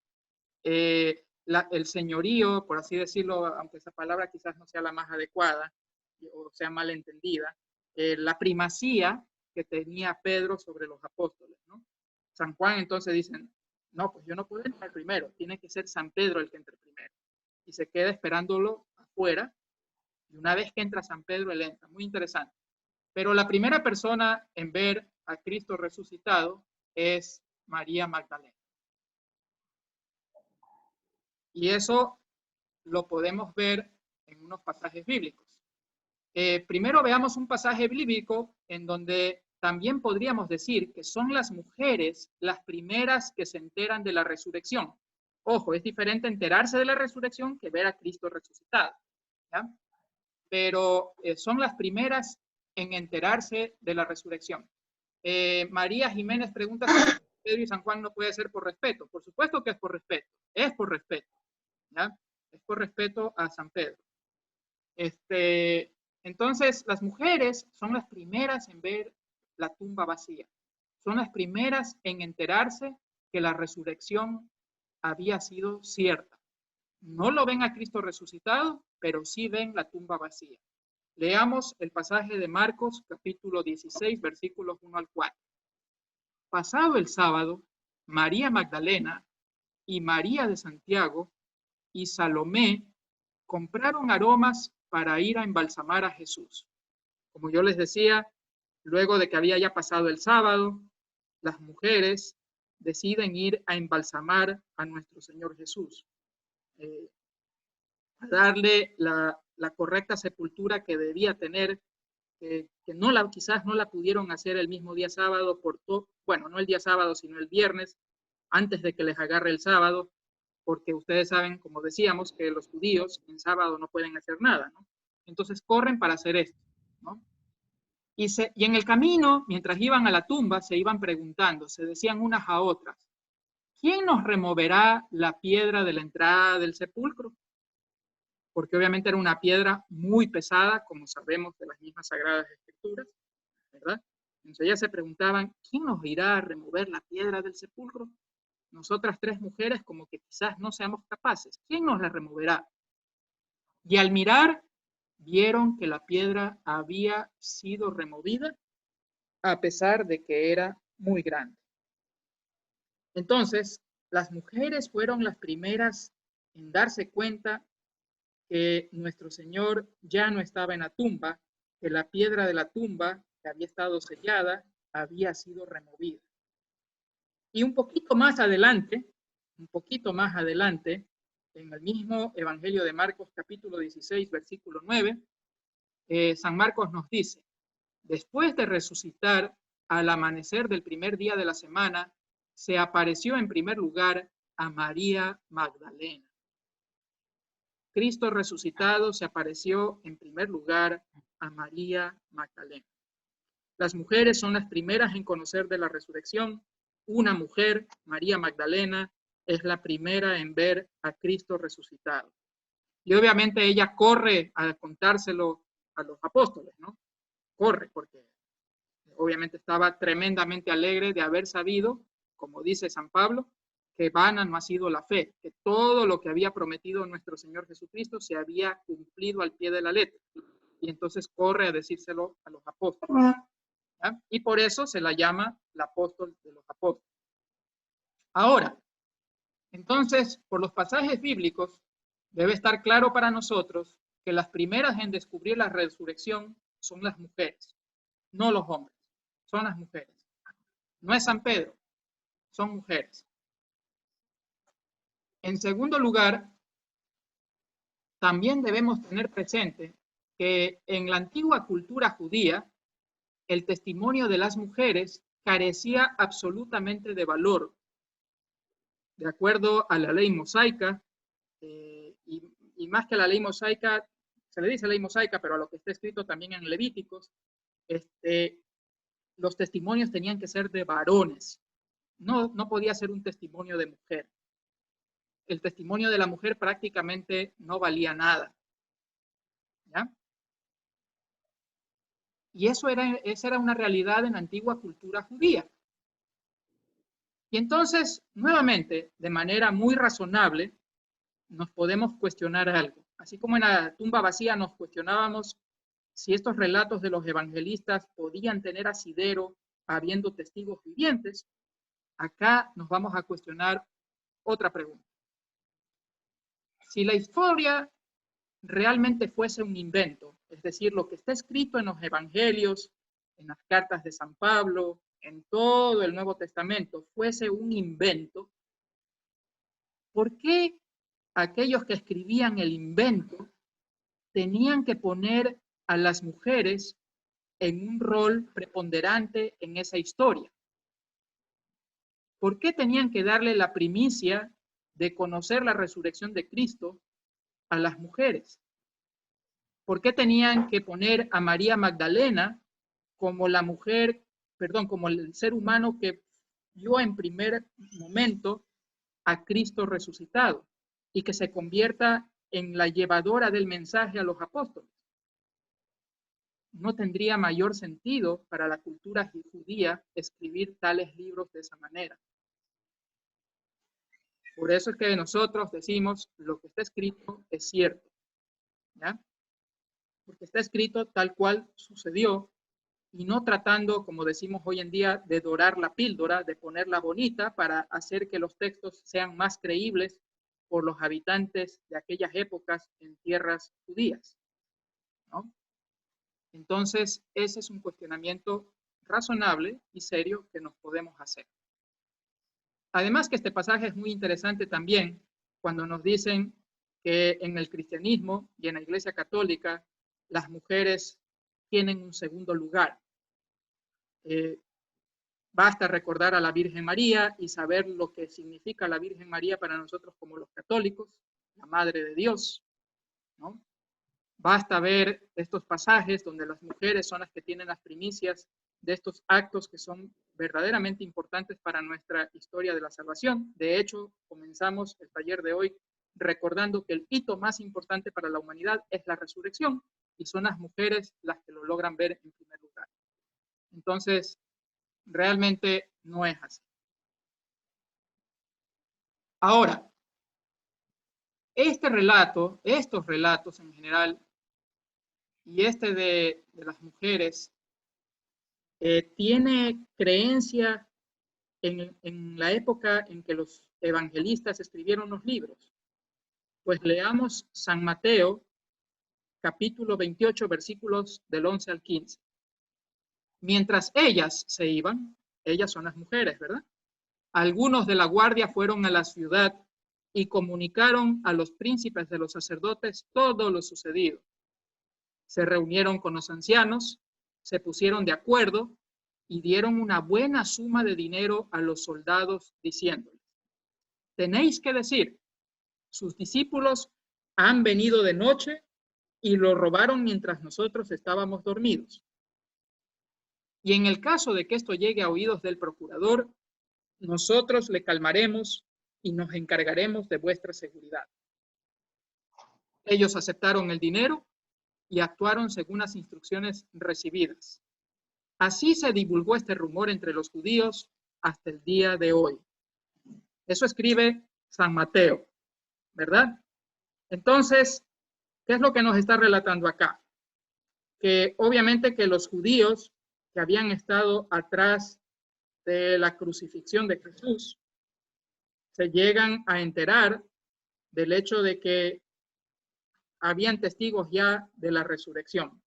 el señorío, por así decirlo, aunque esa palabra quizás no sea la más adecuada o sea mal entendida, la primacía que tenía Pedro sobre los apóstoles, ¿no? San Juan entonces dicen, no, pues yo no puedo entrar primero, tiene que ser San Pedro el que entre primero. Y se queda esperándolo afuera, y una vez que entra San Pedro, él entra. Muy interesante. Pero la primera persona en ver a Cristo resucitado es María Magdalena. Y eso lo podemos ver en unos pasajes bíblicos. Primero veamos un pasaje bíblico en donde también podríamos decir que son las mujeres las primeras que se enteran de la resurrección. Ojo, es diferente enterarse de la resurrección que ver a Cristo resucitado, ¿ya? Pero son las primeras en enterarse de la resurrección. María Jiménez pregunta si Pedro y San Juan no puede ser por respeto. Por supuesto que es por respeto, ¿ya? Es por respeto a San Pedro. Entonces, las mujeres son las primeras en ver la tumba vacía. Son las primeras en enterarse que la resurrección había sido cierta. No lo ven a Cristo resucitado, pero sí ven la tumba vacía. Leamos el pasaje de Marcos, capítulo 16, versículos 1 al 4. Pasado el sábado, María Magdalena y María de Santiago y Salomé compraron aromas para ir a embalsamar a Jesús. Como yo les decía, luego de que había ya pasado el sábado, las mujeres deciden ir a embalsamar a nuestro Señor Jesús, a darle la correcta sepultura que debía tener, que quizás no la pudieron hacer el mismo día sábado, bueno, no el día sábado, sino el viernes, antes de que les agarre el sábado, porque ustedes saben, como decíamos, que los judíos en sábado no pueden hacer nada, ¿no? Entonces corren para hacer esto, ¿no? Y en el camino, mientras iban a la tumba, se iban preguntando, se decían unas a otras, ¿quién nos removerá la piedra de la entrada del sepulcro? Porque obviamente era una piedra muy pesada, como sabemos de las mismas Sagradas Escrituras, ¿verdad? Entonces ellas se preguntaban, ¿quién nos irá a remover la piedra del sepulcro? Nosotras tres mujeres como que quizás no seamos capaces. ¿Quién nos la removerá? Y al mirar, vieron que la piedra había sido removida a pesar de que era muy grande. Entonces, las mujeres fueron las primeras en darse cuenta que nuestro Señor ya no estaba en la tumba, que la piedra de la tumba que había estado sellada había sido removida. Y un poquito más adelante, en el mismo Evangelio de Marcos, capítulo 16, versículo 9, San Marcos nos dice, después de resucitar al amanecer del primer día de la semana, se apareció en primer lugar a María Magdalena. Cristo resucitado se apareció en primer lugar a María Magdalena. Las mujeres son las primeras en conocer de la resurrección. Una mujer, María Magdalena, es la primera en ver a Cristo resucitado. Y obviamente ella corre a contárselo a los apóstoles, ¿no? Corre, porque obviamente estaba tremendamente alegre de haber sabido, como dice San Pablo, que vana no ha sido la fe, que todo lo que había prometido nuestro Señor Jesucristo se había cumplido al pie de la letra. Y entonces corre a decírselo a los apóstoles. ¿Ya? Y por eso se la llama la apóstol de los apóstoles. Ahora, entonces, por los pasajes bíblicos, debe estar claro para nosotros que las primeras en descubrir la resurrección son las mujeres, no los hombres, son las mujeres. No es San Pedro, son mujeres. En segundo lugar, también debemos tener presente que en la antigua cultura judía, el testimonio de las mujeres carecía absolutamente de valor. De acuerdo a la ley mosaica, y más que a la ley mosaica, se le dice ley mosaica, pero a lo que está escrito también en Levíticos, los testimonios tenían que ser de varones. No podía ser un testimonio de mujer. El testimonio de la mujer prácticamente no valía nada. ¿Ya? Y esa era una realidad en la antigua cultura judía. Y entonces, nuevamente, de manera muy razonable, nos podemos cuestionar algo. Así como en la tumba vacía nos cuestionábamos si estos relatos de los evangelistas podían tener asidero habiendo testigos vivientes, acá nos vamos a cuestionar otra pregunta. Si la historia realmente fuese un invento, es decir, lo que está escrito en los evangelios, en las cartas de San Pablo, en todo el Nuevo Testamento, fuese un invento, ¿por qué aquellos que escribían el invento tenían que poner a las mujeres en un rol preponderante en esa historia? ¿Por qué tenían que darle la primicia de conocer la resurrección de Cristo a las mujeres? ¿Por qué tenían que poner a María Magdalena como la mujer, perdón, como el ser humano que vio en primer momento a Cristo resucitado y que se convierta en la llevadora del mensaje a los apóstoles? No tendría mayor sentido para la cultura judía escribir tales libros de esa manera. Por eso es que nosotros decimos lo que está escrito es cierto, ¿ya? Porque está escrito tal cual sucedió y no tratando, como decimos hoy en día, de dorar la píldora, de ponerla bonita para hacer que los textos sean más creíbles por los habitantes de aquellas épocas en tierras judías, ¿no? Entonces, ese es un cuestionamiento razonable y serio que nos podemos hacer. Además que este pasaje es muy interesante también cuando nos dicen que en el cristianismo y en la Iglesia Católica las mujeres tienen un segundo lugar. Basta recordar a la Virgen María y saber lo que significa la Virgen María para nosotros como los católicos, la Madre de Dios, ¿no? Basta ver estos pasajes donde las mujeres son las que tienen las primicias de estos actos que son verdaderamente importantes para nuestra historia de la salvación. De hecho, comenzamos el taller de hoy recordando que el hito más importante para la humanidad es la resurrección y son las mujeres las que lo logran ver en primer lugar. Entonces, realmente no es así. Ahora, este relato, estos relatos en general, y este de las mujeres, tiene creencia en la época en que los evangelistas escribieron los libros. Pues leamos San Mateo, capítulo 28, versículos del 11 al 15. Mientras ellas se iban, ellas son las mujeres, ¿verdad? Algunos de la guardia fueron a la ciudad y comunicaron a los príncipes de los sacerdotes todo lo sucedido. Se reunieron con los ancianos, se pusieron de acuerdo y dieron una buena suma de dinero a los soldados diciéndoles: tenéis que decir, sus discípulos han venido de noche y lo robaron mientras nosotros estábamos dormidos. Y en el caso de que esto llegue a oídos del procurador, nosotros le calmaremos y nos encargaremos de vuestra seguridad. Ellos aceptaron el dinero y actuaron según las instrucciones recibidas. Así se divulgó este rumor entre los judíos hasta el día de hoy. Eso escribe San Mateo, ¿verdad? Entonces, ¿qué es lo que nos está relatando acá? Que obviamente que los judíos que habían estado atrás de la crucifixión de Jesús se llegan a enterar del hecho de que habían testigos ya de la resurrección,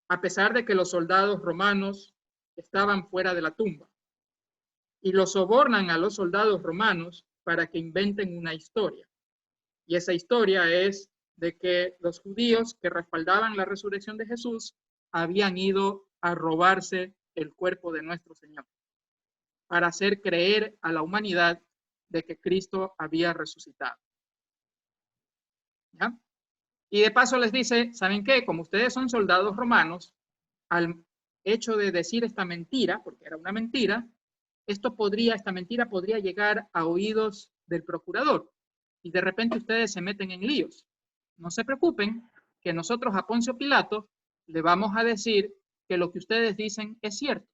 a pesar de que los soldados romanos estaban fuera de la tumba, y los sobornan a los soldados romanos para que inventen una historia. Y esa historia es de que los judíos que respaldaban la resurrección de Jesús habían ido a robarse el cuerpo de nuestro Señor para hacer creer a la humanidad de que Cristo había resucitado. ¿Ya? Y de paso les dice, ¿saben qué? Como ustedes son soldados romanos, al hecho de decir esta mentira, porque era una mentira, esta mentira podría llegar a oídos del procurador y de repente ustedes se meten en líos. No se preocupen, que nosotros a Poncio Pilato le vamos a decir que lo que ustedes dicen es cierto.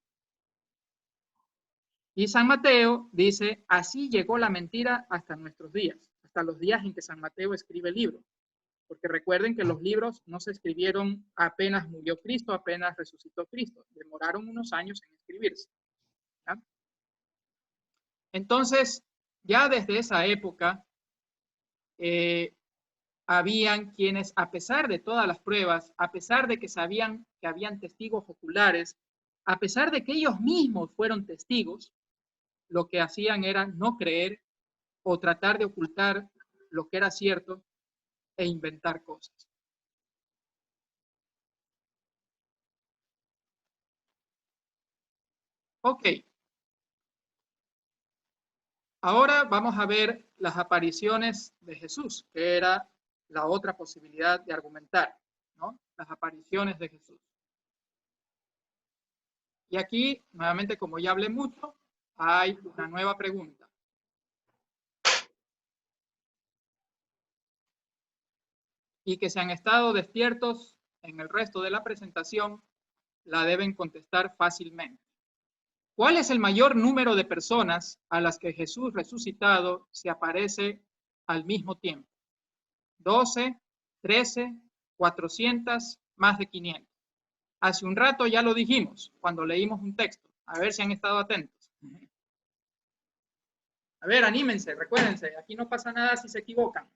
Y San Mateo dice, así llegó la mentira hasta nuestros días, hasta los días en que San Mateo escribe el libro. Porque recuerden que los libros no se escribieron apenas murió Cristo, apenas resucitó Cristo. Demoraron unos años en escribirse. ¿Ya? Entonces, ya desde esa época, habían quienes, a pesar de todas las pruebas, a pesar de que sabían que habían testigos oculares, a pesar de que ellos mismos fueron testigos, lo que hacían era no creer o tratar de ocultar lo que era cierto e inventar cosas. Ok, ahora vamos a ver las apariciones de Jesús, que era la otra posibilidad de argumentar, ¿no? Las apariciones de Jesús. Y aquí, nuevamente, como ya hablé mucho, hay una nueva pregunta. Y que si han estado despiertos en el resto de la presentación, la deben contestar fácilmente. ¿Cuál es el mayor número de personas a las que Jesús resucitado se aparece al mismo tiempo? 12, 13, 400, más de 500. Hace un rato ya lo dijimos cuando leímos un texto. A ver si han estado atentos. A ver, anímense, recuérdense, aquí no pasa nada si se equivocan.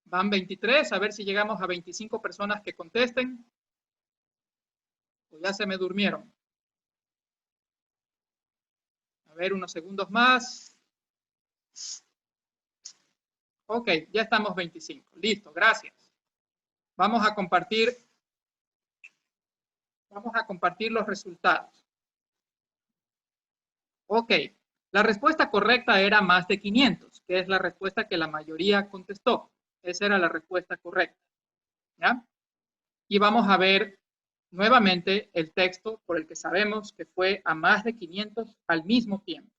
Van 23, a ver si llegamos a 25 personas que contesten. O ya se me durmieron. A ver, unos segundos más. Ok, ya estamos 25. Listo, gracias. Vamos a compartir los resultados. Ok, la respuesta correcta era más de 500, que es la respuesta que la mayoría contestó. Esa era la respuesta correcta. ¿Ya? Y vamos a ver nuevamente el texto por el que sabemos que fue a más de 500 al mismo tiempo.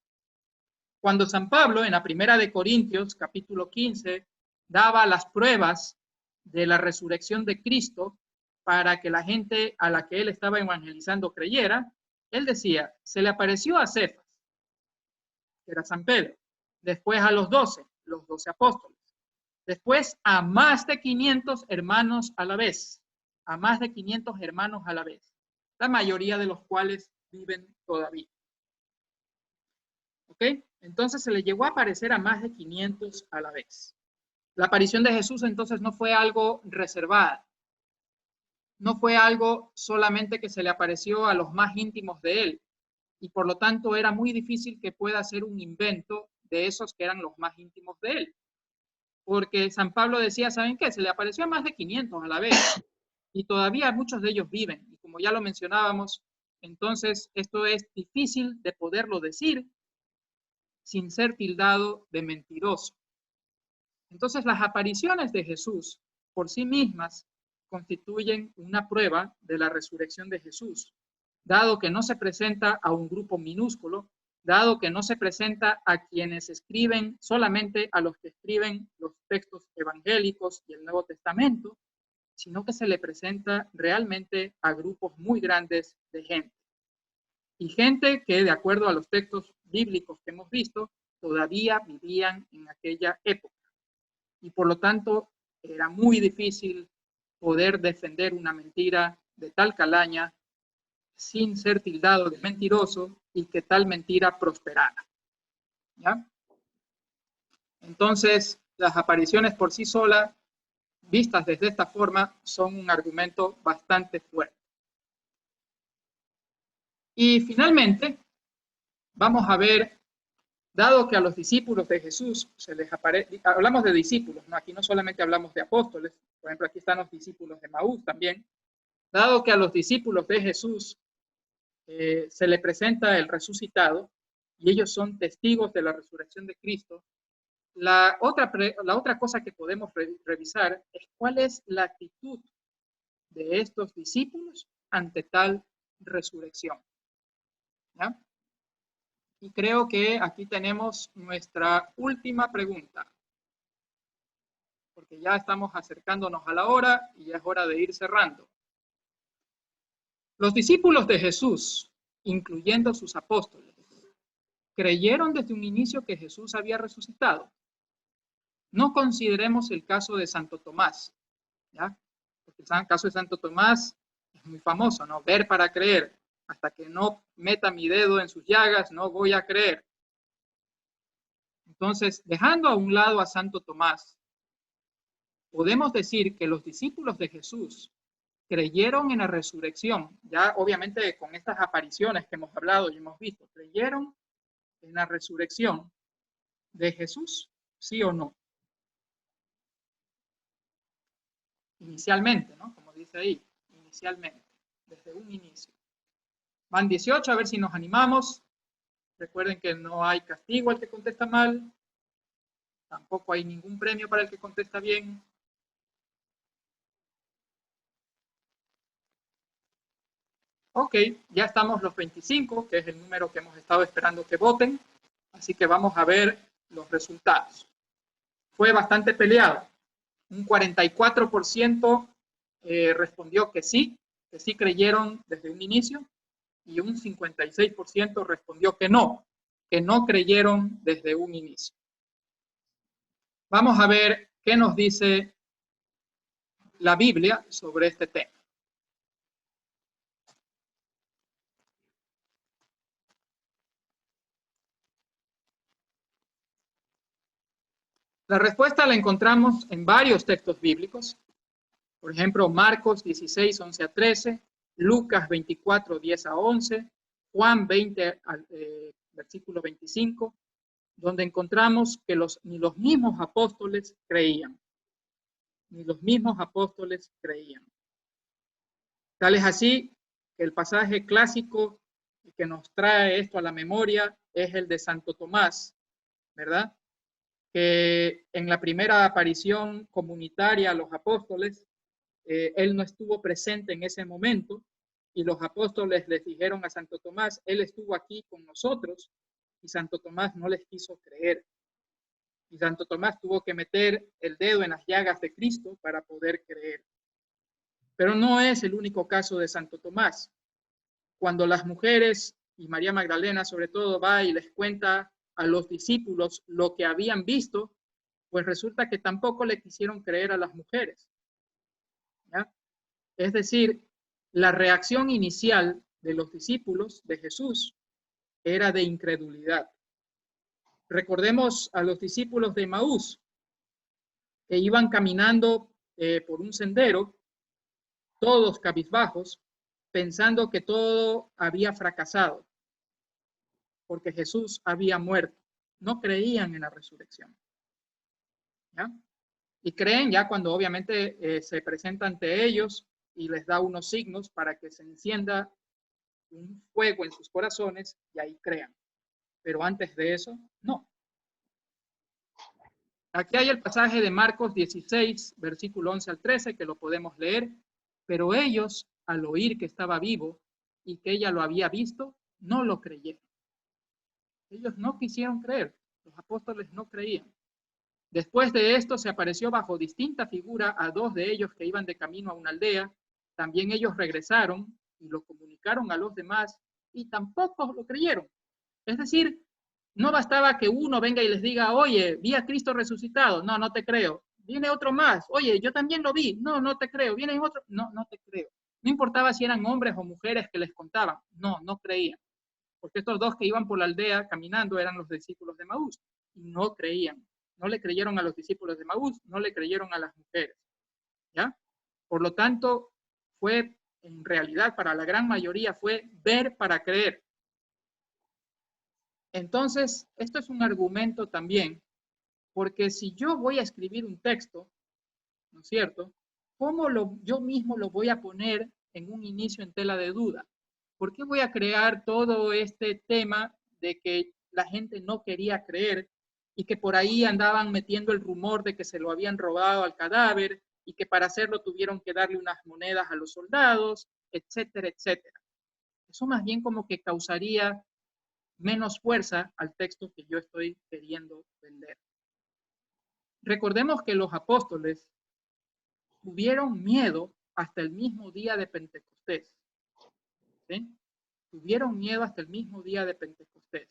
Cuando San Pablo, en la primera de Corintios, capítulo 15, daba las pruebas de la resurrección de Cristo para que la gente a la que él estaba evangelizando creyera, él decía, se le apareció a Cefas, que era San Pedro, después a los 12 apóstoles, después a más de 500 hermanos a la vez, a más de 500 hermanos a la vez, la mayoría de los cuales viven todavía. ¿Ok? Entonces se le llegó a aparecer a más de 500 a la vez. La aparición de Jesús entonces no fue algo reservado, no fue algo solamente que se le apareció a los más íntimos de él, y por lo tanto era muy difícil que pueda ser un invento de esos que eran los más íntimos de él. Porque San Pablo decía, ¿saben qué? Se le apareció a más de 500 a la vez, y todavía muchos de ellos viven, y como ya lo mencionábamos, entonces esto es difícil de poderlo decir sin ser tildado de mentiroso. Entonces, las apariciones de Jesús por sí mismas constituyen una prueba de la resurrección de Jesús, dado que no se presenta a un grupo minúsculo, dado que no se presenta a quienes escriben, solamente a los que escriben los textos evangélicos y el Nuevo Testamento, sino que se le presenta realmente a grupos muy grandes de gente. Y gente que, de acuerdo a los textos bíblicos que hemos visto, todavía vivían en aquella época. Y por lo tanto, era muy difícil poder defender una mentira de tal calaña sin ser tildado de mentiroso y que tal mentira prosperara. ¿Ya? Entonces, las apariciones por sí solas, vistas desde esta forma, son un argumento bastante fuerte. Y finalmente, vamos a ver, dado que a los discípulos de Jesús se les aparece, hablamos de discípulos, ¿no? Aquí no solamente hablamos de apóstoles, por ejemplo, aquí están los discípulos de Maús también, dado que a los discípulos de Jesús se le presenta el resucitado y ellos son testigos de la resurrección de Cristo, la otra cosa que podemos revisar es cuál es la actitud de estos discípulos ante tal resurrección. ¿Ya? Y creo que aquí tenemos nuestra última pregunta, porque ya estamos acercándonos a la hora y ya es hora de ir cerrando. Los discípulos de Jesús, incluyendo sus apóstoles, creyeron desde un inicio que Jesús había resucitado. No consideremos el caso de Santo Tomás, ¿ya? Porque el caso de Santo Tomás es muy famoso, ¿no? Ver para creer. Hasta que no meta mi dedo en sus llagas, no voy a creer. Entonces, dejando a un lado a Santo Tomás, podemos decir que los discípulos de Jesús creyeron en la resurrección, ya obviamente con estas apariciones que hemos hablado y hemos visto, creyeron en la resurrección de Jesús? ¿Sí o no? Inicialmente, ¿no? Como dice ahí, inicialmente, desde un inicio. Van 18, a ver si nos animamos. Recuerden que no hay castigo al que contesta mal, tampoco hay ningún premio para el que contesta bien. Ok, ya estamos los 25, que es el número que hemos estado esperando que voten, así que vamos a ver los resultados. Fue bastante peleado. Un 44% respondió que sí creyeron desde un inicio, y un 56% respondió que no creyeron desde un inicio. Vamos a ver qué nos dice la Biblia sobre este tema. La respuesta la encontramos en varios textos bíblicos. Por ejemplo, Marcos 16, 11 a 13, Lucas 24, 10 a 11, Juan 20, versículo 25, donde encontramos que ni los mismos apóstoles creían. Ni los mismos apóstoles creían. Tal es así que el pasaje clásico que nos trae esto a la memoria es el de Santo Tomás, ¿verdad? Que en la primera aparición comunitaria a los apóstoles, él no estuvo presente en ese momento, y los apóstoles les dijeron a Santo Tomás, él estuvo aquí con nosotros, y Santo Tomás no les quiso creer. Y Santo Tomás tuvo que meter el dedo en las llagas de Cristo para poder creer. Pero no es el único caso de Santo Tomás. Cuando las mujeres, y María Magdalena sobre todo, va y les cuenta a los discípulos lo que habían visto, pues resulta que tampoco le quisieron creer a las mujeres, ¿ya? Es decir, la reacción inicial de los discípulos de Jesús era de incredulidad. Recordemos a los discípulos de Maús, que iban caminando por un sendero, todos cabizbajos, pensando que todo había fracasado, porque Jesús había muerto. No creían en la resurrección, ¿ya? Y creen ya cuando obviamente se presenta ante ellos y les da unos signos para que se encienda un fuego en sus corazones, y ahí crean. Pero antes de eso, no. Aquí hay el pasaje de Marcos 16, versículo 11 al 13, que lo podemos leer. Pero ellos, al oír que estaba vivo y que ella lo había visto, no lo creyeron. Ellos no quisieron creer. Los apóstoles no creían. Después de esto se apareció bajo distinta figura a dos de ellos que iban de camino a una aldea. También ellos regresaron y lo comunicaron a los demás y tampoco lo creyeron. Es decir, no bastaba que uno venga y les diga, oye, vi a Cristo resucitado. No, no te creo. Viene otro más. Oye, yo también lo vi. No, no te creo. Viene otro. No, no te creo. No importaba si eran hombres o mujeres que les contaban. No, no creían. Porque estos dos que iban por la aldea caminando eran los discípulos de Maús y no creían. No le creyeron a los discípulos de Maús, no le creyeron a las mujeres, ¿ya? Por lo tanto, fue, en realidad, para la gran mayoría, fue ver para creer. Entonces, esto es un argumento también, porque si yo voy a escribir un texto, ¿no es cierto? ¿Cómo yo mismo lo voy a poner en un inicio en tela de duda? ¿Por qué voy a crear todo este tema de que la gente no quería creer y que por ahí andaban metiendo el rumor de que se lo habían robado al cadáver y que para hacerlo tuvieron que darle unas monedas a los soldados, etcétera, etcétera? Eso más bien como que causaría menos fuerza al texto que yo estoy queriendo vender. Recordemos que los apóstoles tuvieron miedo hasta el mismo día de Pentecostés, ¿sí? Tuvieron miedo hasta el mismo día de Pentecostés.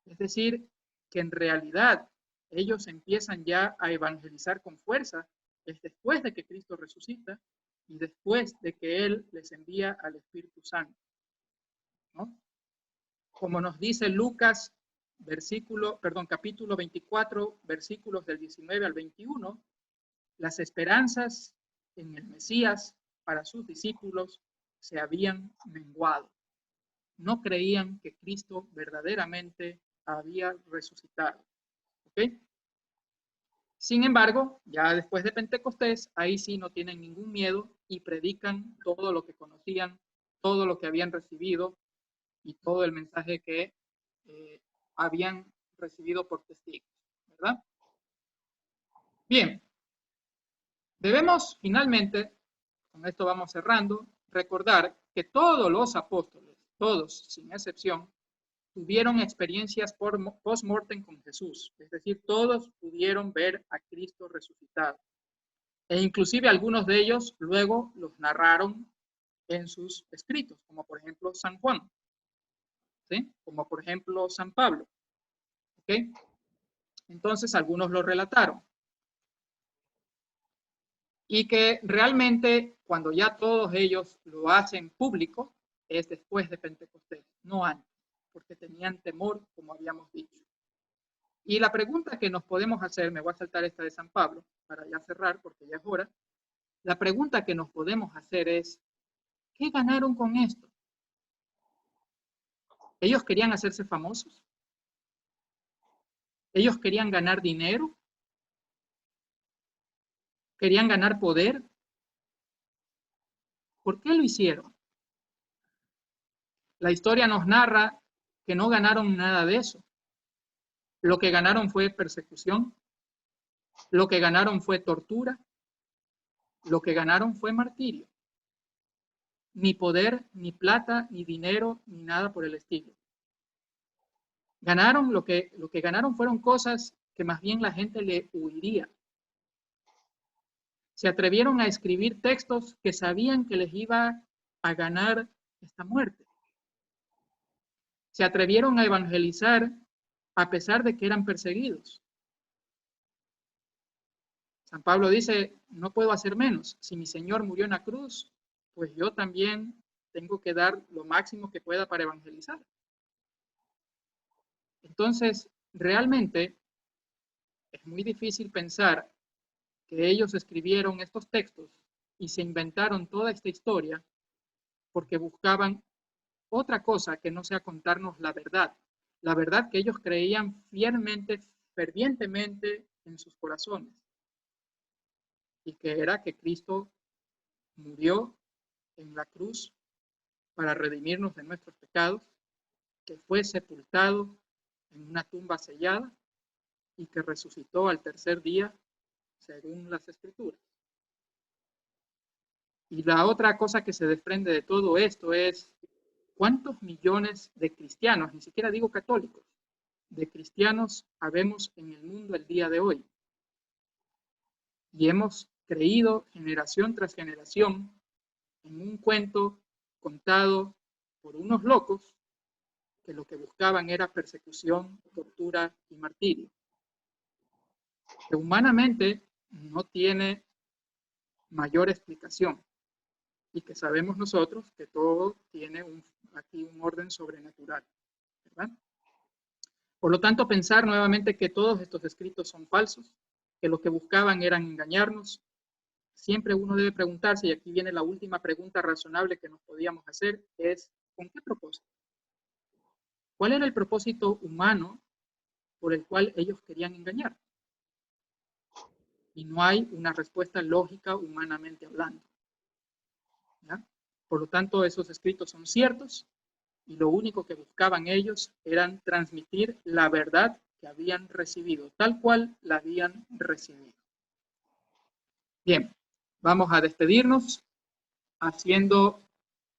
Es decir, que en realidad ellos empiezan ya a evangelizar con fuerza es después de que Cristo resucita y después de que Él les envía al Espíritu Santo, ¿no? Como nos dice Lucas, capítulo 24, versículos del 19 al 21, las esperanzas en el Mesías para sus discípulos se habían menguado. No creían que Cristo verdaderamente había resucitado. ¿Ok? Sin embargo, ya después de Pentecostés, ahí sí no tienen ningún miedo y predican todo lo que conocían, todo lo que habían recibido y todo el mensaje que habían recibido por testigos, ¿verdad? Bien, debemos finalmente, con esto vamos cerrando, recordar que todos los apóstoles, todos sin excepción, tuvieron experiencias post-mortem con Jesús, es decir, todos pudieron ver a Cristo resucitado. E inclusive algunos de ellos luego los narraron en sus escritos, como por ejemplo San Juan, ¿sí? Como por ejemplo San Pablo. ¿Okay? Entonces algunos lo relataron. Y que realmente cuando ya todos ellos lo hacen público, es después de Pentecostés, no antes, porque tenían temor, como habíamos dicho. Y la pregunta que nos podemos hacer, me voy a saltar esta de San Pablo, para ya cerrar, porque ya es hora. La pregunta que nos podemos hacer es, ¿qué ganaron con esto? ¿Ellos querían hacerse famosos? ¿Ellos querían ganar dinero? ¿Querían ganar poder? ¿Por qué lo hicieron? La historia nos narra que no ganaron nada de eso. Lo que ganaron fue persecución, lo que ganaron fue tortura, lo que ganaron fue martirio. Ni poder, ni plata, ni dinero, ni nada por el estilo. Ganaron lo que ganaron fueron cosas que más bien la gente le huiría. Se atrevieron a escribir textos que sabían que les iba a ganar esta muerte. Se atrevieron a evangelizar a pesar de que eran perseguidos. San Pablo dice, no puedo hacer menos. Si mi Señor murió en la cruz, pues yo también tengo que dar lo máximo que pueda para evangelizar. Entonces, realmente es muy difícil pensar que ellos escribieron estos textos y se inventaron toda esta historia porque buscaban otra cosa que no sea contarnos la verdad que ellos creían fielmente, fervientemente en sus corazones, y que era que Cristo murió en la cruz para redimirnos de nuestros pecados, que fue sepultado en una tumba sellada y que resucitó al tercer día según las Escrituras. Y la otra cosa que se desprende de todo esto es cuántos millones de cristianos, ni siquiera digo católicos, de cristianos habemos en el mundo el día de hoy. Y hemos creído generación tras generación en un cuento contado por unos locos que lo que buscaban era persecución, tortura y martirio, que humanamente no tiene mayor explicación y que sabemos nosotros que todo tiene aquí un orden sobrenatural, ¿verdad? Por lo tanto, pensar nuevamente que todos estos escritos son falsos, que lo que buscaban eran engañarnos. Siempre uno debe preguntarse, y aquí viene la última pregunta razonable que nos podíamos hacer, es ¿con qué propósito? ¿Cuál era el propósito humano por el cual ellos querían engañar? Y no hay una respuesta lógica humanamente hablando, ¿ya? Por lo tanto, esos escritos son ciertos y lo único que buscaban ellos eran transmitir la verdad que habían recibido, tal cual la habían recibido. Bien, vamos a despedirnos haciendo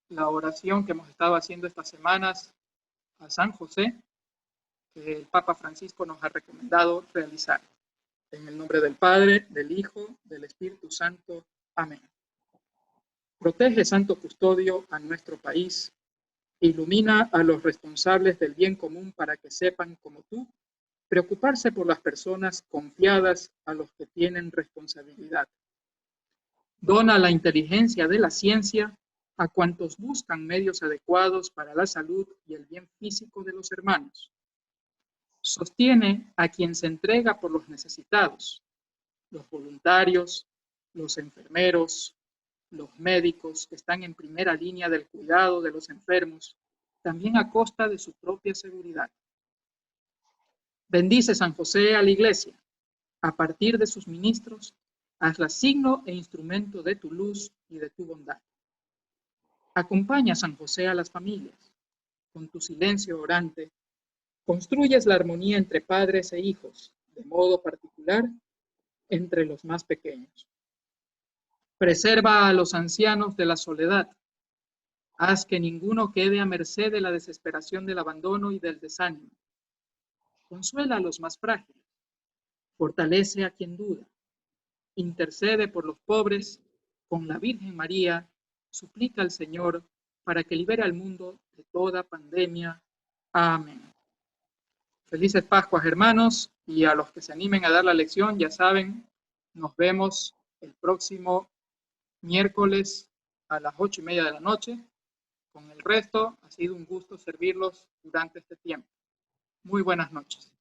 la oración que hemos estado haciendo estas semanas a San José, que el Papa Francisco nos ha recomendado realizar. En el nombre del Padre, del Hijo, del Espíritu Santo. Amén. Protege, Santo Custodio, a nuestro país. Ilumina a los responsables del bien común para que sepan, como tú, preocuparse por las personas confiadas a los que tienen responsabilidad. Dona la inteligencia de la ciencia a cuantos buscan medios adecuados para la salud y el bien físico de los hermanos. Sostiene a quien se entrega por los necesitados, los voluntarios, los enfermeros, los médicos que están en primera línea del cuidado de los enfermos, también a costa de su propia seguridad. Bendice San José a la Iglesia. A partir de sus ministros, hazla signo e instrumento de tu luz y de tu bondad. Acompaña, San José, a las familias. Con tu silencio orante, construyes la armonía entre padres e hijos, de modo particular entre los más pequeños. Preserva a los ancianos de la soledad. Haz que ninguno quede a merced de la desesperación del abandono y del desánimo. Consuela a los más frágiles. Fortalece a quien duda. Intercede por los pobres. Con la Virgen María, suplica al Señor para que libere al mundo de toda pandemia. Amén. Felices Pascuas, hermanos, y a los que se animen a dar la lección, ya saben, nos vemos el próximo miércoles a las 8:30 de la noche. Con el resto, ha sido un gusto servirlos durante este tiempo. Muy buenas noches.